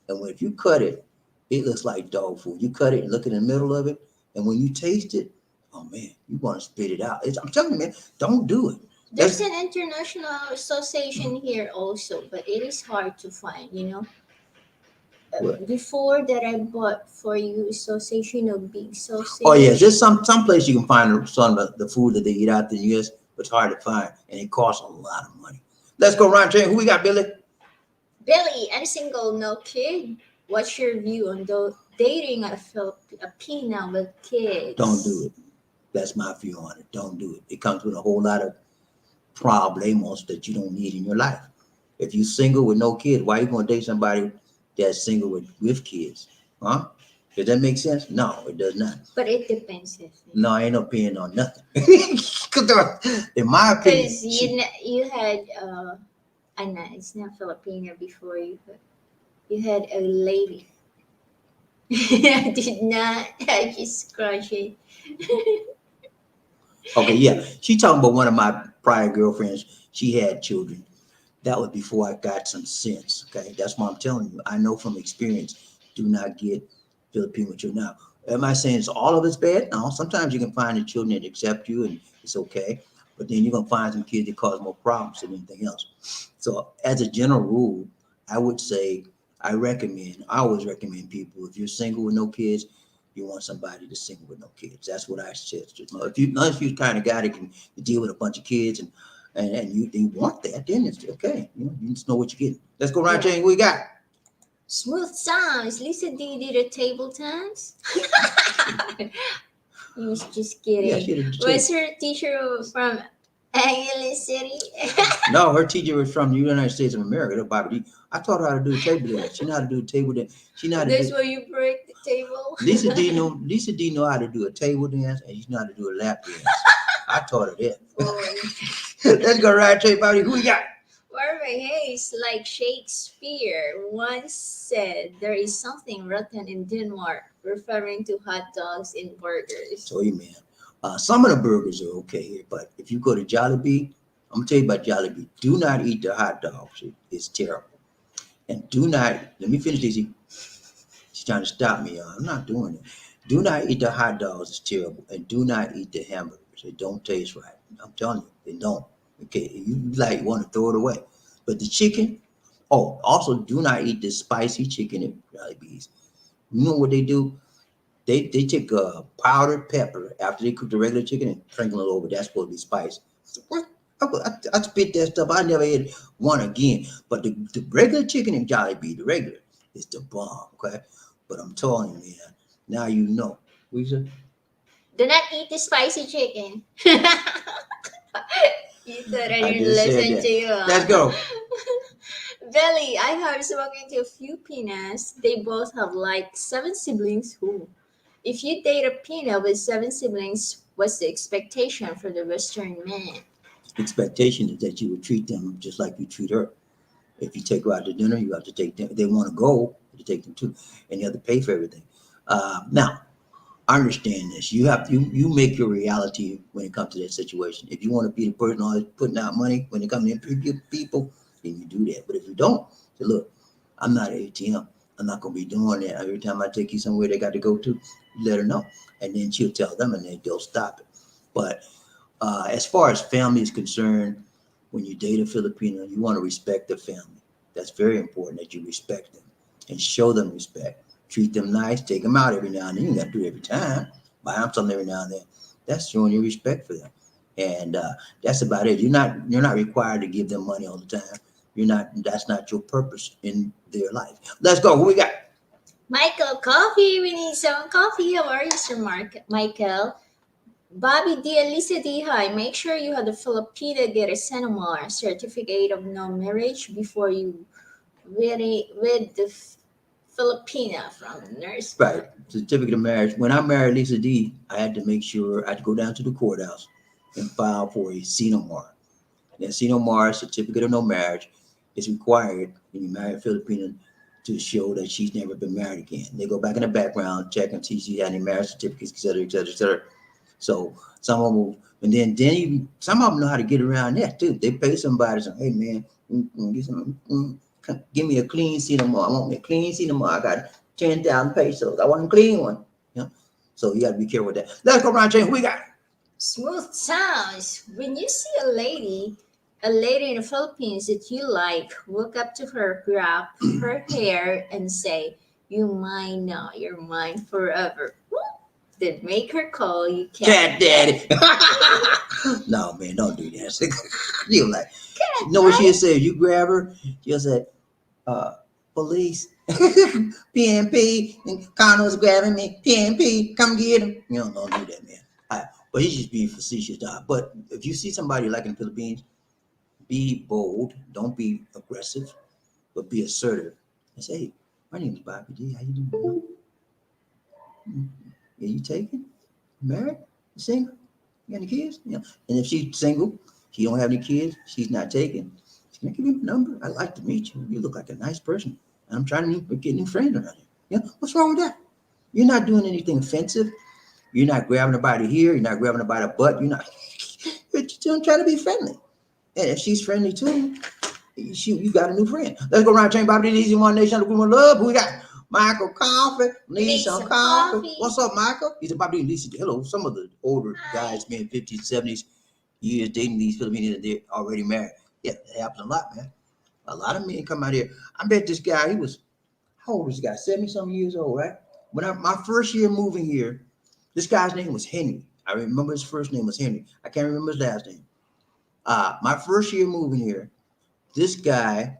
and if you cut it, it looks like dog food. You cut it and look in the middle of it, and when you taste it, oh man, you want to spit it out. I'm telling you, man, don't do it. There's an international association here also, but it is hard to find, you know. What? Before that, I bought for you association of big sausage. Oh yes, there's some place you can find some of the food that they eat out in the U.S., but it's hard to find, and it costs a lot of money. Let's go round train. Who we got, Billy? Billy, I'm single, no kid. What's your view on dating a Filipina with kids? Don't do it. That's my view on it. Don't do it. It comes with a whole lot of problemos that you don't need in your life. If you're single with no kids, why are you going to date somebody that's single with kids? Huh? Does that make sense? No, it does not. But it depends. No, I ain't no paying on nothing. In my opinion, Because you had it's not Filipina before you, but you had a lady. I did not. I just crushed it. okay, yeah. She talking about one of my prior girlfriends. She had children. That was before I got some sense. Okay, that's why I'm telling you. I know from experience. Do not get Filipino with you now. Am I saying it's all of it's bad? No. Sometimes you can find the children that accept you and it's okay. But then you're gonna find some kids that cause more problems than anything else. So as a general rule, I would say I always recommend people, if you're single with no kids, you want somebody that's single with no kids. That's what I suggest. If you're the kind of guy that can deal with a bunch of kids and you want that, then it's okay. You just know what you're getting. Let's go right, Jane. What we got? Smooth sounds. Lisa D did a table dance. He was just kidding. Yeah, she did. Was her teacher from Angeles City? No, her teacher was from the United States of America. That's BobbieD. I taught her how to do a table dance. She know how to do a table dance. She know how to That's where you break the table. Lisa D know how to do a table dance, and she know how to do a lap dance. I taught her that. Let's go right, Jay Bobby. Who we got? Barbara Hayes, like Shakespeare once said, there is something rotten in Denmark, referring to hot dogs and burgers. So, man, some of the burgers are okay here, but if you go to Jollibee, I'm gonna tell you about Jollibee. Do not eat the hot dogs. It's terrible. And do not, let me finish this. She's trying to stop me. I'm not doing it. Do not eat the hot dogs. It's terrible. And do not eat the hamburgers. They don't taste right. I'm telling you, they don't. Okay, you want to throw it away. But the chicken, also do not eat the spicy chicken at Jollibee's. You know what they do? They take powdered pepper after they cook the regular chicken and sprinkle it over. That's supposed to be spicy. So what? I spit that stuff. I never had one again. But the regular chicken in Jollibee, the regular, is the bomb. Okay, but I'm telling you, man. Now you know. What you say? Do not eat the spicy chicken. You thought I didn't just said listen that. to you. Let's go. Belly, I have spoken to a few Pinas. They both have like 7 siblings. Who? If you date a Pina with 7 siblings, what's the expectation for the Western man? Expectation is that you would treat them just like you treat her. If you take her out to dinner, you have to take them. If they want to go, you take them too, and you have to pay for everything. Now, I understand this. You make your reality when it comes to that situation. If you want to be the person always putting out money when it comes to interview people, then you do that. But if you don't, say, look, I'm not an ATM. I'm not going to be doing that. Every time I take you somewhere they got to go to, let her know. And then she'll tell them and then they'll stop it. But as far as family is concerned, when you date a Filipino, you want to respect the family. That's very important that you respect them and show them respect. Treat them nice, take them out every now and then. You got to do it every time. Buy them something every now and then. That's showing your respect for them. And that's about it. You're not required to give them money all the time. That's not your purpose in their life. Let's go. Who we got? Michael, coffee. We need some coffee. How are you, Sir Michael? BobbieD and Lisa D, hi. Make sure you have the Filipina get a CENOMAR, certificate of no marriage, before you with the Filipina from nurse. Right. Certificate of marriage. When I married Lisa D, I had to make sure I had to go down to the courthouse and file for a CENOMAR. And CENOMAR, certificate of no marriage, is required when you marry a Filipino to show that she's never been married again. They go back in the background, check and see if she had any marriage certificates, et cetera, et cetera, et cetera. So some of them, and then even some of them know how to get around that too. They pay somebody, say, hey man, give me a clean CENOMAR. I want me a clean CENOMAR. I got 10,000 pesos. I want a clean one. So you got to be careful with that. Let's go around, Jane. Who we got? Smooth sounds. When you see a lady in the Philippines that you like, walk up to her, grab her hair, and say, "You mine now. You're mine forever." Then make her call you Cat cat daddy. daddy. No, man, don't do that. You like, Cat you know what she'll daddy. say? You grab her, she'll say, police, PNP, and Connor's grabbing me, PNP, come get him. You don't do that, man. But he's just being facetious. But if you see somebody like in the Philippines, be bold. Don't be aggressive, but be assertive. And say, hey, my name is BobbieD. How you doing? Are you taken? Married? Single? You got any kids? You know, and if she's single, she don't have any kids, she's not taken. Can I give you a number? I'd like to meet you. You look like a nice person. And I'm trying to get any friends around here. Yeah, what's wrong with that? You're not doing anything offensive. You're not grabbing her by the hair. You're not grabbing her by the butt. You're not. You're just trying to be friendly. And if she's friendly too, you got a new friend. Let's go around chain Bobby the Easy One Nation. We want love. Who we got? Michael Coffee. Need some coffee. What's up, Michael? He's a Bobby and Lisa. Hello. Some of the older guys, man, 50s, 70s years dating these Filipinos and they're already married. Yeah, that happens a lot, man. A lot of men come out here. I bet this guy, he was, how old was this guy? 70-something years old, right? When my first year moving here, this guy's name was Henry. I remember his first name was Henry. I can't remember his last name. My first year moving here, this guy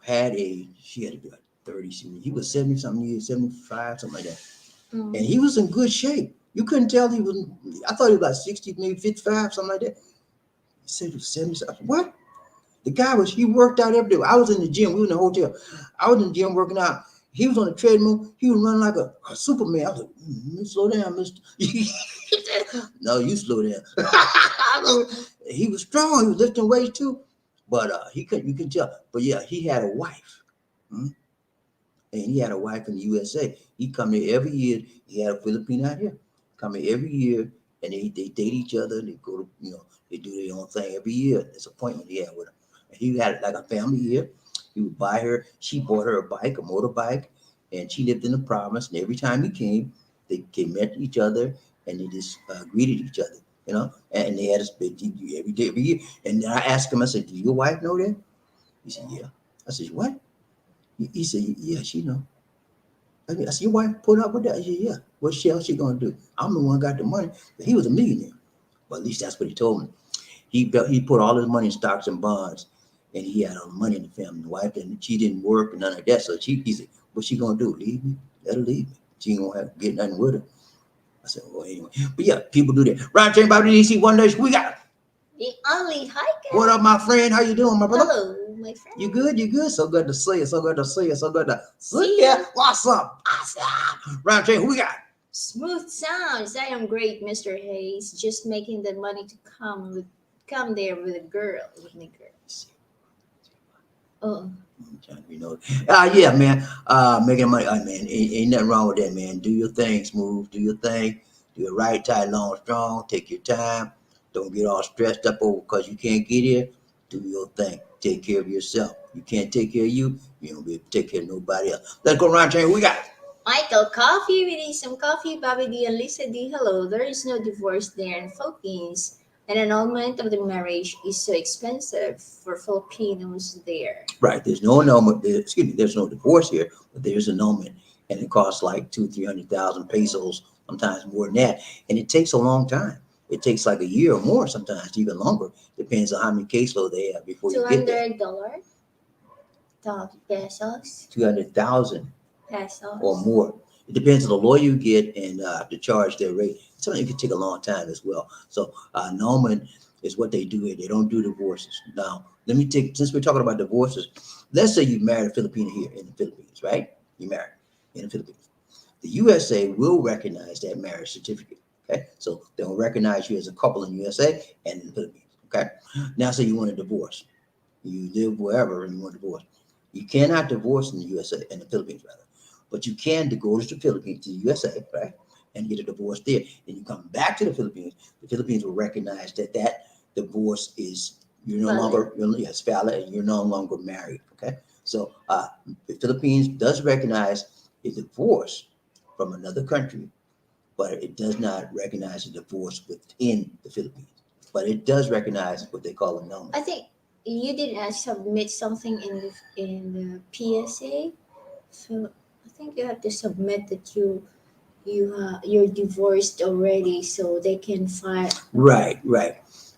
she had to be like 30. He was 70-something years, 75, something like that. And he was in good shape. You couldn't tell I thought he was about 60, maybe 55, something like that. He said he was 70. What? The guy he worked out every day. I was in the gym. We were in the hotel. I was in the gym working out. He was on the treadmill. He was running like a Superman. I was like, slow down, mister. No, you slow down. He was strong. He was lifting weights too. But you can tell. But yeah, he had a wife. And he had a wife in the USA. He come here every year. He had a Filipina out here. Come here every year. And they date each other. They go to, they do their own thing every year. This appointment he had with her. He had like a family here. He would buy her. She bought her a motorbike, and she lived in the province. And every time he came, they met each other, and they just greeted each other, And they had a split every day, every year. And then I asked him, I said, "Do your wife know that?" He said, "Yeah." I said, "What?" He said, "Yeah, she know." I said, "Your wife put up with that?" He said, "Yeah." What else she gonna do? I'm the one got the money. But he was a millionaire. Well, at least that's what he told me. He put all his money in stocks and bonds. And he had all the money in the family. The wife she didn't work and none of that. So he said, "What's she gonna do? Leave me? Let her leave me. She ain't gonna have to get nothing with her." I said, "Well, anyway." But yeah, people do that. Right, Jane Bobby DC, One Nation. We got The only hiker. What up, my friend? How you doing, my brother? Hello, my friend. You good? You good? So good to see you. So good to see you. So good to see See you. ya. What's up? Awesome. Right, Jane. Who we got? Smooth sounds. I am great, Mr. Hayes. Just making the money to come there with a girl. Oh. Yeah, man. Making money. Man, ain't nothing wrong with that, man. Do your thing, Smooth. Do your thing. Do it right, tight, long, strong. Take your time. Don't get all stressed up over because you can't get here. Do your thing. Take care of yourself. You can't take care of you. You don't be able to take care of nobody else. Let's go around, Jane. We got Michael Coffee. We need some coffee. BobbieD and Lisa D. Hello. There is no divorce there in the Philippines. An annulment of the marriage is so expensive for Filipinos there. Right. There's no annulment. There's no divorce here, but there's annulment. And it costs like 200,000-300,000 pesos, sometimes more than that. And it takes a long time. It takes like a year or more, sometimes even longer. Depends on how many caseload they have before you get there. $200 pesos. 200,000 pesos or more. It depends on the lawyer you get and the charge their rate. Sometimes it can take a long time as well. So annulment is what they do here. They don't do divorces. Now, since we're talking about divorces, let's say you married a Filipino here in the Philippines, right? You married in the Philippines. The USA will recognize that marriage certificate. Okay, so they'll recognize you as a couple in the USA and in the Philippines. Okay, now say you want a divorce. You live wherever and you want a divorce. You cannot divorce in the USA, in the Philippines rather, but you can go to the Philippines, to the USA, right, and get a divorce there. Then you come back to the Philippines. The Philippines will recognize that divorce is it's valid, and you're no longer married. Okay, so the Philippines does recognize a divorce from another country, but it does not recognize a divorce within the Philippines. But it does recognize what they call annulment. I think you did submit something in the PSA. So I think you have to submit that you're divorced already, so they can file. Right.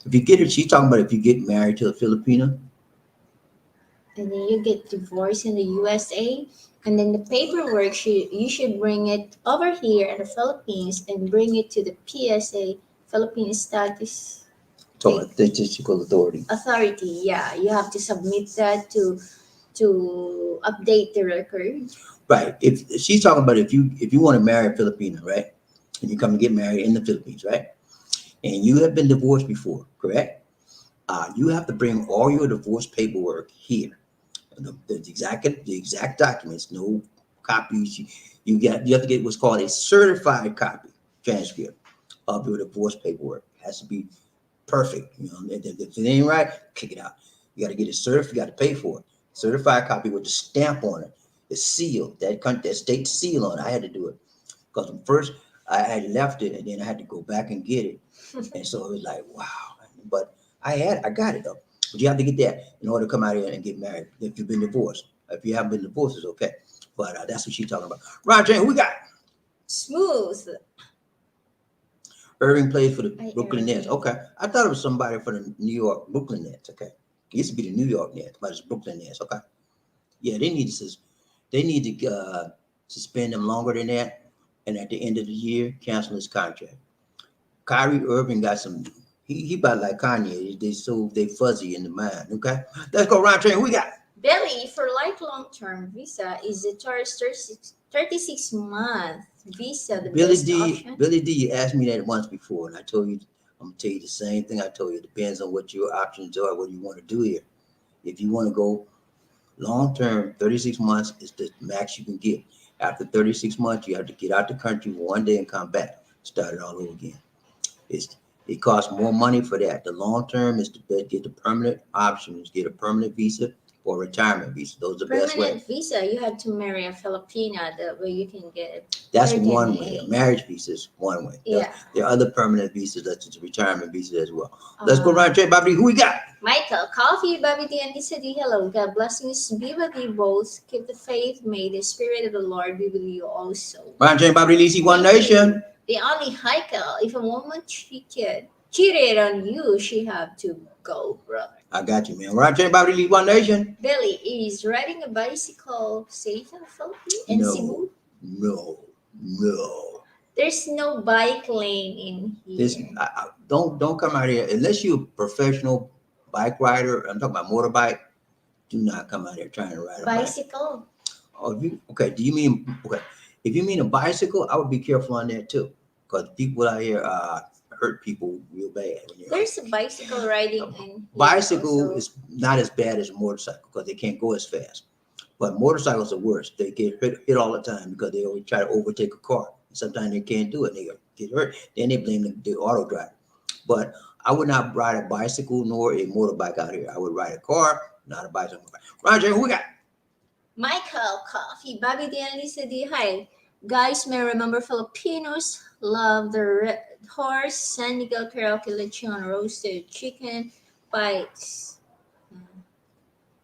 If you get it, she's talking about if you get married to a Filipina. And then you get divorced in the USA, and then the paperwork you should bring it over here in the Philippines and bring it to the PSA, Philippine Status Statistical Authority. Authority. Yeah, you have to submit that to update the record. Right. If she's talking about if you want to marry a Filipina, right, and you come and get married in the Philippines, right, and you have been divorced before, correct? You have to bring all your divorce paperwork here. The exact documents, no copies. You have to get what's called a certified copy transcript of your divorce paperwork. It has to be perfect. If it ain't right, kick it out. You got to get it certified. You got to pay for it. Certified copy with the stamp on it. The seal, that state seal on it. I had to do it because first I had left it and then I had to go back and get it, and so it was like wow. But I got it though. But you have to get that in order to come out here and get married. If you've been divorced, if you haven't been divorced, it's okay. But that's what she's talking about. Roger, who we got? Smooth. Irving plays for the Brooklyn Irving. Nets. Okay, I thought it was somebody for the New York Brooklyn Nets. Okay, it used to be the New York Nets, but it's Brooklyn Nets. Okay, yeah, they need to suspend him longer than that, and at the end of the year, cancel his contract. Kyrie Irving got some. He about like Kanye. They fuzzy in the mind. Okay, let's go round train. Who we got? Billy, for like long-term visa, is the tourist 36-month visa the best option? Billy D, you asked me that once before, and I told you, I'm gonna tell you the same thing I told you. It depends on what your options are, what you want to do here. If you want to go long-term, 36 months is the max you can get. After 36 months, you have to get out the country for one day and come back, start it all over again. It costs more money for that. The long term is to get the permanent options, get a permanent visa or retirement visa. Those are the best Permanent ways. visa, you have to marry a Filipina that way you can get. That's 13 one way. A days. marriage visa is one way. Yeah. There are other permanent visas, that's a retirement visa as well. Let's go round trip, Bobby. Who we got? Michael, Coffee, BobbieD, and Lisa D. Hello. God blessings be with you both. Keep the faith. May the Spirit of the Lord be with you also. Round trip, Bobby Lisi, One Nation. The only Michael, if a woman cheated on you, she have to go, brother. I got you, man. Round trip, Bobby Lisi, One Nation. Billy, is riding a bicycle safe in the Philippines and Cebu? No. There's no bike lane in here. Don't come out here unless you're a professional bike rider. I'm talking about motorbike. Do not come out here trying to ride a bicycle. Okay? Do you mean okay? If you mean a bicycle, I would be careful on that too, because people out here hurt people real bad. There's a bicycle riding in. Bicycle is not as bad as a motorcycle because they can't go as fast. But motorcycles are worse. They get hit all the time because they always try to overtake a car. Sometimes they can't do it. They get hurt. Then they blame the auto driver. But I would not ride a bicycle nor a motorbike out here. I would ride a car, not a bicycle. Roger, who we got? Michael, Coffee, BobbieD, and Lisa D. Hi. Guys may remember Filipinos love the red horse, San Miguel karaoke lechon, roasted chicken fights.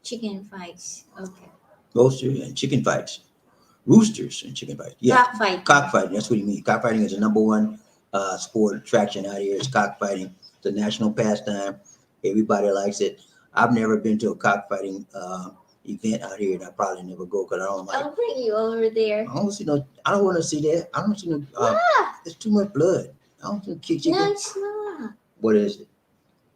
Chicken fights. Okay. Roasters and chicken fights. Roosters and chicken fights. Yeah. Cockfighting. That's what you mean. Cockfighting is the number one sport attraction out here. It's cockfighting. It's a national pastime. Everybody likes it. I've never been to a cockfighting event out here, and I probably never go because I don't like. I'll bring you over there. I don't see no. I don't want to see that. I don't see no. It's too much blood. I don't think kick chicken. No, it's not. What is it?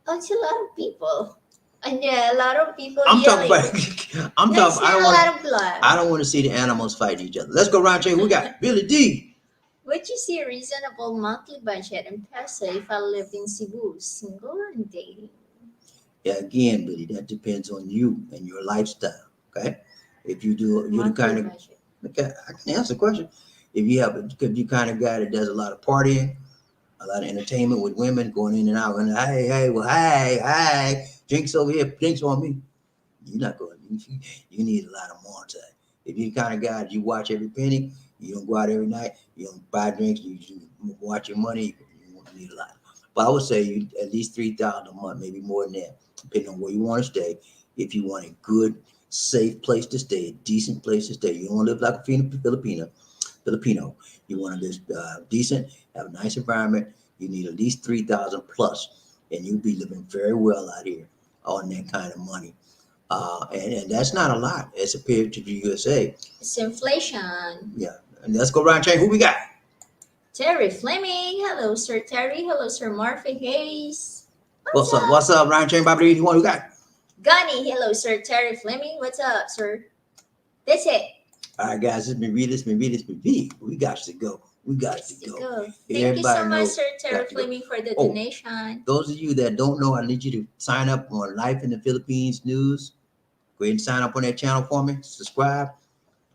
Oh, it's a lot of people. And yeah, a lot of people. I'm yelling. talking about. I'm No, talking. it's not a lot of blood. I don't want to see the animals fighting each other. Let's go round check. We got Billy D. Would you see a reasonable monthly budget in peso if I lived in Cebu, single or dating? Yeah, again, Billy, that depends on you and your lifestyle. Okay, if you do, you're the kind of. Okay, I can answer the question. If you kind of guy that does a lot of partying, a lot of entertainment with women going in and out, and hey, drinks over here, drinks on me. You're not going. You need a lot of more time. If you're the kind of guy that you watch every penny, you don't go out every night, you don't buy drinks, you watch your money. You won't need a lot, but I would say you at least 3,000 a month, maybe more than that, depending on where you want to stay. If you want a good, safe place to stay, a decent place to stay, you don't want to live like a Filipino. You want to live decent, have a nice environment. You need at least 3,000 plus, and you'll be living very well out here on that kind of money. And that's not a lot as compared to the USA. It's inflation. Yeah. And let's go around chain. Who we got? Terry Fleming. Hello, Sir Terry. Hello, Sir Murphy Hayes. What's up? What's up, Ryan Chain? BobbieD, who we got? Gunny. Hello, Sir Terry Fleming. What's up, sir? That's it. All right, guys. It's been read. We got to go. We got to go. Thank you so Everybody much, knows- Sir Terry got to go. Fleming, for the Oh. donation. Those of you that don't know, I need you to sign up on Life in the Philippines News. Go ahead and sign up on that channel for me. Subscribe.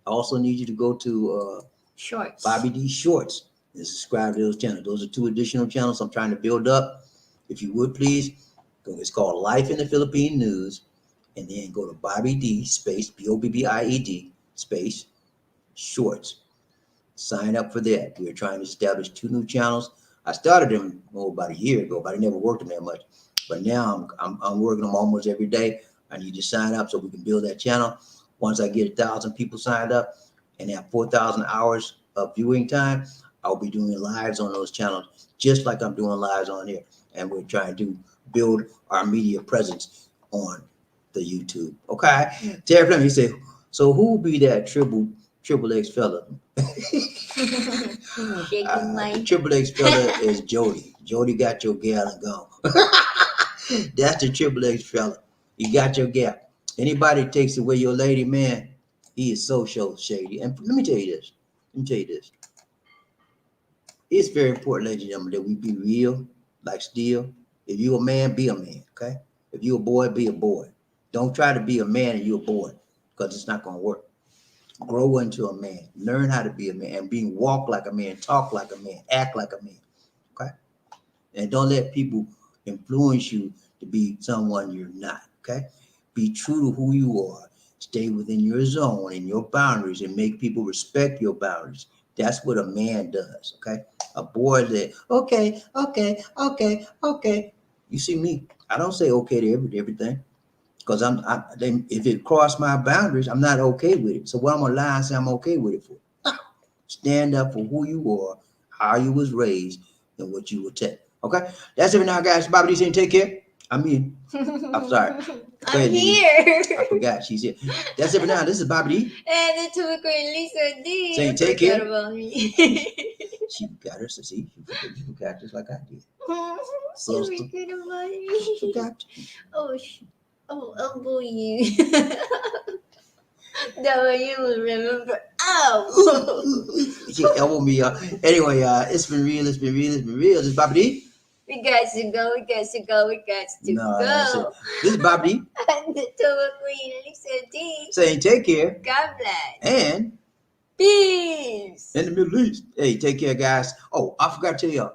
I also need you to go to Shorts. BobbieD Shorts and subscribe to those channels. Those are 2 additional channels I'm trying to build up. If you would please, it's called Life in the Philippine News, and then go to BobbieD space BobbieD space Shorts. Sign up for that. We're trying to establish 2 new channels. I started them about a year ago, but I never worked them that much. But now I'm working them almost every day. I need you to sign up so we can build that channel. Once I get 1,000 people signed up and have 4,000 hours of viewing time, I'll be doing lives on those channels, just like I'm doing lives on here. And we're trying to build our media presence on the YouTube. Okay. Terry Fleming, he said, so who will be that triple X fella? Shaking my. Triple X fella is Jody. Jody got your gal and gone. That's the Triple X fella. You got your gal. Anybody takes away your lady, man, he is so shady. And let me tell you this. It's very important, ladies and gentlemen, that we be real, like steel. If you're a man, be a man, okay? If you're a boy, be a boy. Don't try to be a man and you're a boy, because it's not going to work. Grow into a man. Learn how to be a man and walk like a man, talk like a man, act like a man, okay? And don't let people influence you to be someone you're not, okay? Be true to who you are. Stay within your zone and your boundaries and make people respect your boundaries. That's what a man does, okay? A boy that, okay. You see me, I don't say okay to everything, because if it crossed my boundaries, I'm not okay with it. So what I'm gonna lie and say I'm okay with it for? Stand up for who you are, how you was raised, and what you will take. Okay, that's it for now, guys. BobbieD saying take care. I'm sorry. I'm here. I forgot she's here. That's it for now. This is BobbieD. And the two Queen Lisa D. Saying take care. About me. She got her. See, you forgot just like I did. So forget about me. Forgot. I'll bully you. That way you will remember. Ow! She elbowed me up. Anyway, it's been real. This is BobbieD. We got to go. This is BobbieD. And the two Queen Lisa D. Saying take care. God bless. And Peace. in the Middle East. Hey, take care, guys. Oh, I forgot to tell you,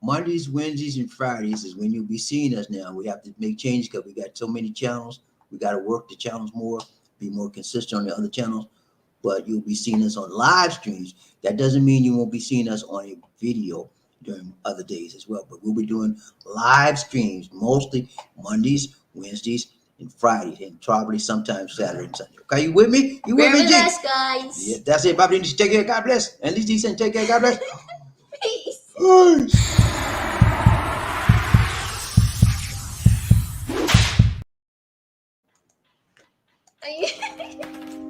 Mondays, Wednesdays, and Fridays is when you'll be seeing us now. We have to make changes because we got so many channels. We got to work the channels more, be more consistent on the other channels. But you'll be seeing us on live streams. That doesn't mean you won't be seeing us on a video during other days as well. But we'll be doing live streams, mostly Mondays, Wednesdays, and Fridays, and probably sometimes Saturday and Sunday. Okay, you with me? You with me, G? Bless, guys. Yeah, that's it, BobbieD. Take care. God bless. And at least take care. God bless. Peace. Peace.